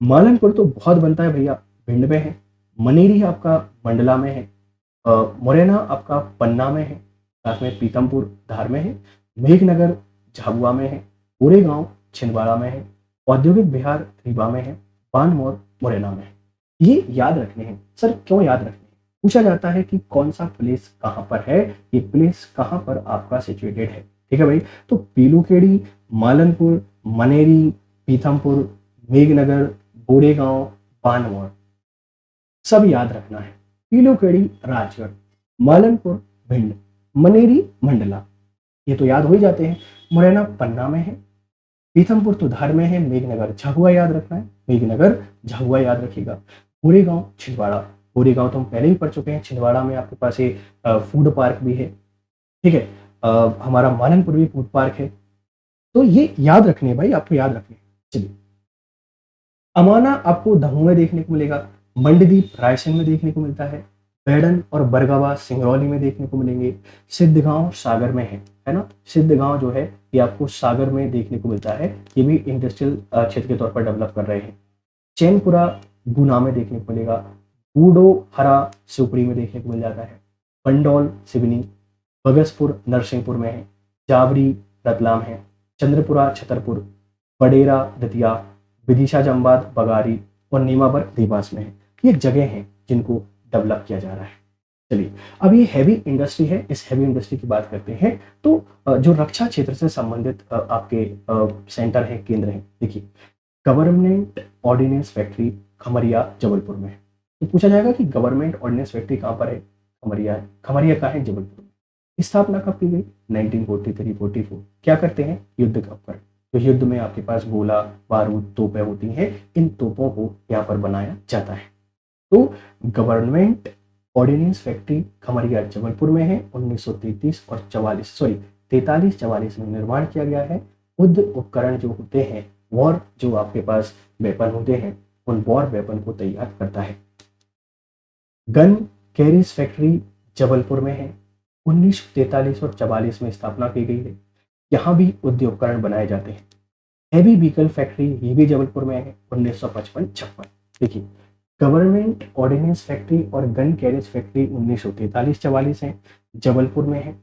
मालनपुर तो बहुत बनता है भैया, भिंड में है। मनेरी आपका मंडला में है। मुरैना आपका पन्ना में है। साथ में पीतमपुर धार में है। मेघनगर झाबुआ में है। गोरेगांव छिंदवाड़ा में है। औद्योगिक विहार रीवा में है। बानमोर मुरैना में है। ये याद रखने हैं। सर क्यों याद रखने हैं? पूछा जाता है कि कौन सा प्लेस कहाँ पर है, ये प्लेस कहाँ पर आपका सिचुएटेड है, ठीक है भाई। तो पीलूखेड़ी, मालनपुर, मनेरी, पीथमपुर, मेघनगर, गोरेगांव, बानमोर, सब याद रखना है। पीलूखेड़ी राजगढ़, मालनपुर भिंड, मनेरी मंडला, ये तो याद हो ही जाते हैं। मुरैना पन्ना में है। पीथमपुर तो धार में है। मेघनगर झाबुआ याद रखना है, मेघनगर झाबुआ याद रखिएगा। गोरेगांव छिंदवाड़ा, गोरेगांव तो हम पहले ही पढ़ चुके हैं। छिंदवाड़ा में आपके पास ये फूड पार्क भी है, ठीक है। हमारा मालनपुर भी फूड पार्क है। तो ये याद रखने हैं भाई, आपको याद रखने हैं। चलिए अमाना आपको दमोह में देखने को मिलेगा। मंडदीप रायसेन में देखने को मिलता है। बैडन और बरगावा सिंगरौली में देखने को मिलेंगे। सिद्धगांव सागर में है ना। सिद्धगांव जो है ये आपको सागर में देखने को मिलता है, ये भी इंडस्ट्रियल क्षेत्र के तौर पर डेवलप कर रहे हैं। चैनपुरा गुना में देखने को मिलेगा। बूडो हरा शिवपुरी में देखने को मिल जाता है। पंडौल सिवनी, बगसपुर नरसिंहपुर में है। जावरी रतलाम है। चंद्रपुरा छतरपुर, बडेरा दतिया, विदिशा जंबाद बगारी और नीमाबर देवास में है। ये जगह हैं जिनको डेवलप किया जा रहा है। चलिए अब ये हैवी इंडस्ट्री है, इस हैवी इंडस्ट्री की बात करते हैं। तो जो रक्षा क्षेत्र से संबंधित आपके सेंटर है, केंद्र है, देखिए government ordnance factory Khamaria Jabalpur में है। तो पूछा जाएगा कि गवर्नमेंट ऑर्डिनेंस फैक्ट्री कहाँ पर है? खमरिया है। खमरिया कहाँ है? जबलपुर में। स्थापना कब की गई? 1943-44। क्या करते हैं? युद्ध कब कर, तो युद्ध में आपके पास गोला बारूद तोपें होती हैं, इन तोपों को यहाँ पर बनाया जाता है। तो government ordnance factory Khamaria Jabalpur में है। 1933 और 43-44 में निर्माण किया गया है। युद्ध उपकरण जो होते हैं, वॉर जो आपके पास वेपन होते हैं, उन वॉर वेपन को तैयार करता है। गन कैरिज फैक्ट्री जबलपुर में है। 1943 और 44 में स्थापना की गई है। यहाँ भी युद्ध उपकरण बनाए जाते हैं। हैवी व्हीकल फैक्ट्री ये भी जबलपुर में है। 1955-56। देखिए गवर्नमेंट ऑर्डिनेंस फैक्ट्री और गन कैरिज फैक्ट्री 1943-44 है, जबलपुर में है।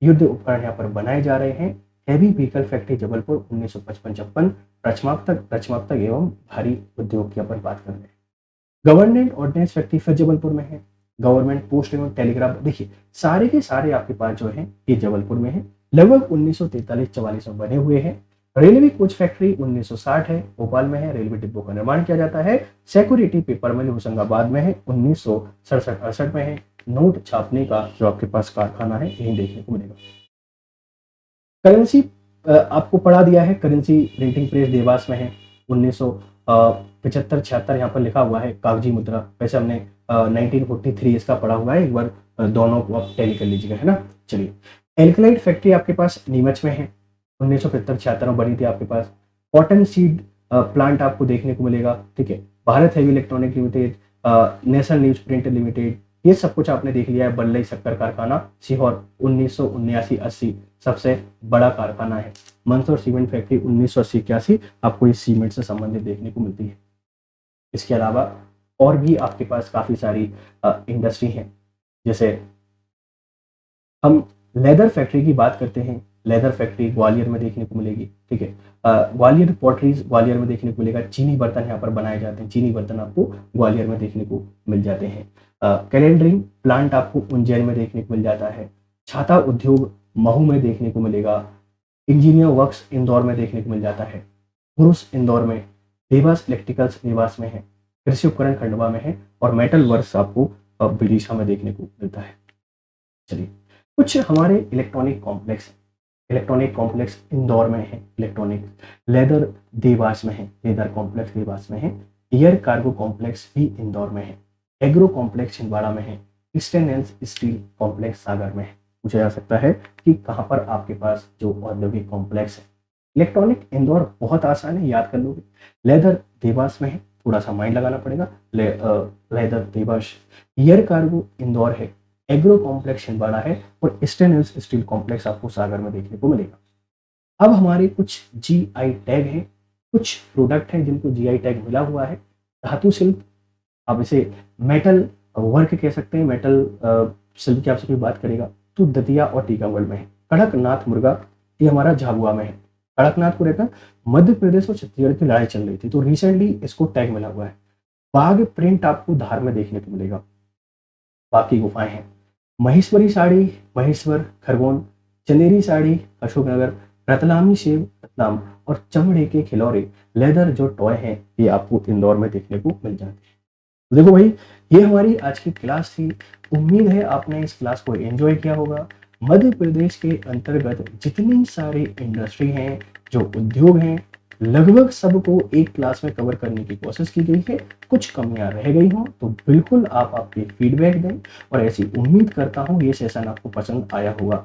युद्ध उपकरण यहाँ पर बनाए जा रहे हैं। Heavy vehicle factory Jabalpur 1955-56। रचनात्मक एवं भारी उद्योग की अपन बात कर रहे हैं। गवर्नमेंट ऑर्डिनेंस फैक्ट्री फिर जबलपुर में है। गवर्नमेंट पोस्ट एवं टेलीग्राफ, देखिए सारे के सारे आपके पास जो है ये जबलपुर में है। लगभग 1943-44 में बने हुए हैं। रेलवे कोच फैक्ट्री 1960 है, भोपाल में है। रेलवे डिब्बों का निर्माण किया जाता है। सिक्योरिटी पेपर मिल होशंगाबाद में है, 1967-68 में है। नोट छापने का जो आपके पास कारखाना है यही देखने को मिलेगा। करेंसी आपको पढ़ा दिया है, करेंसी प्रिंटिंग प्रेस देवास में है, 1975-76 यहाँ पर लिखा हुआ है, कागजी मुद्रा। वैसे हमने 1943 इसका पढ़ा हुआ है, एक बार दोनों को आप टैली कर लीजिएगा, है ना। चलिए, एल्कलाइट फैक्ट्री आपके पास नीमच में है, 1975-76 में बनी थी आपके पास। कॉटन सीड प्लांट आपको देखने को मिलेगा, ठीक है। Bharat heavy electronic limited, national news print limited, ये सब कुछ आपने देख लिया है। बल्लई शक्कर कारखाना सीहोर 1979-80 सबसे बड़ा कारखाना है। मंदसौर सीमेंट फैक्ट्री 1980-81 आपको इस सीमेंट से संबंधित देखने को मिलती है। इसके अलावा और भी आपके पास काफ़ी सारी इंडस्ट्री हैं, जैसे हम लेदर फैक्ट्री की बात करते हैं। लेदर फैक्ट्री ग्वालियर में देखने को मिलेगी, ठीक है। ग्वालियर पॉटरीज ग्वालियर में देखने को मिलेगा। चीनी बर्तन यहाँ पर बनाए जाते हैं, चीनी बर्तन आपको ग्वालियर में देखने को मिल जाते हैं। कैलेंडरिंग प्लांट आपको उज्जैन में देखने को मिल जाता है। छाता उद्योग महू में देखने को मिलेगा। इंजीनियर वर्क्स इंदौर में देखने को मिल जाता है। पुरुष इंदौर में, देवास इलेक्ट्रिकल्स देवास में है, कृषि उपकरण खंडवा में है, और मेटल वर्क्स आपको विदिशा में देखने को मिलता है। चलिए, कुछ हमारे electronic complex, electronic complex Indore में है, इलेक्ट्रॉनिक लेदर देवास में है, लेदर कॉम्प्लेक्स देवास में है। एयर कार्गो कॉम्प्लेक्स भी इंदौर में है। एग्रो कॉम्प्लेक्स छिंदवाड़ा में है। ईस्टर्न एंड स्टील कॉम्प्लेक्स सागर में है। पूछा जा सकता है कि कहाँ पर आपके पास जो औद्योगिक कॉम्प्लेक्स है। इलेक्ट्रॉनिक इंदौर बहुत आसान है, याद कर लोगे। लेदर देवास में है, थोड़ा सा माइंड लगाना पड़ेगा। Leather Dewas. Air cargo Indore है, एग्रो कॉम्प्लेक्स छिंदवाड़ा है, और ईस्टर्न एंड स्टील कॉम्प्लेक्स आपको सागर में देखने को मिलेगा। अब हमारे कुछ जीआई टैग हैं, कुछ प्रोडक्ट हैं जिनको जीआई टैग मिला हुआ है। धातु शिल्प, आप इसे मेटल वर्क कह सकते हैं। मेटल शिल्प की आपसे कोई बात करेगा तो दतिया और टीकमगढ़ में है। कड़कनाथ मुर्गा, ये हमारा झाबुआ में है। कड़कनाथ को लेकर मध्य प्रदेश और छत्तीसगढ़ की लड़ाई चल रही थी, तो रिसेंटली इसको टैग मिला हुआ है। बाघ प्रिंट आपको धार में देखने को मिलेगा। बाकी गुफाएं हैं, महेश्वरी साड़ी महेश्वर खरगोन, चंदेरी साड़ी अशोकनगर, रतलामी सेब रतलाम, और चमड़े के खिलौरे लेदर जो टॉय हैं ये आपको इंदौर में देखने को मिल जाते हैं। तो देखो भाई, ये हमारी आज की क्लास थी। उम्मीद है आपने इस क्लास को एंजॉय किया होगा। मध्य प्रदेश के अंतर्गत जितनी सारी इंडस्ट्री हैं, जो उद्योग हैं, लगभग सबको एक क्लास में कवर करने की कोशिश की गई है। कुछ कमियां रह गई हों तो बिल्कुल आप आपके फीडबैक दें, और ऐसी उम्मीद करता हूं ये सेशन आपको पसंद आया होगा।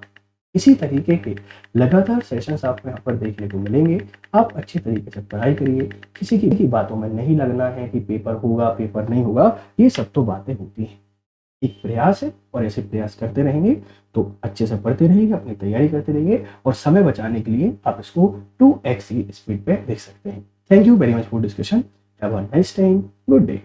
इसी तरीके के लगातार सेशंस आपको यहाँ पर देखने को मिलेंगे। आप अच्छे तरीके से पढ़ाई करिए, किसी की बातों में नहीं लगना है कि पेपर होगा पेपर नहीं होगा, ये सब तो बातें होती हैं। एक प्रयास है, और ऐसे प्रयास करते रहेंगे तो अच्छे से पढ़ते रहेंगे, अपनी तैयारी करते रहेंगे, और समय बचाने के लिए आप इसको 2x की स्पीड पे देख सकते हैं। Thank you very much for discussion. Have a nice time, good day.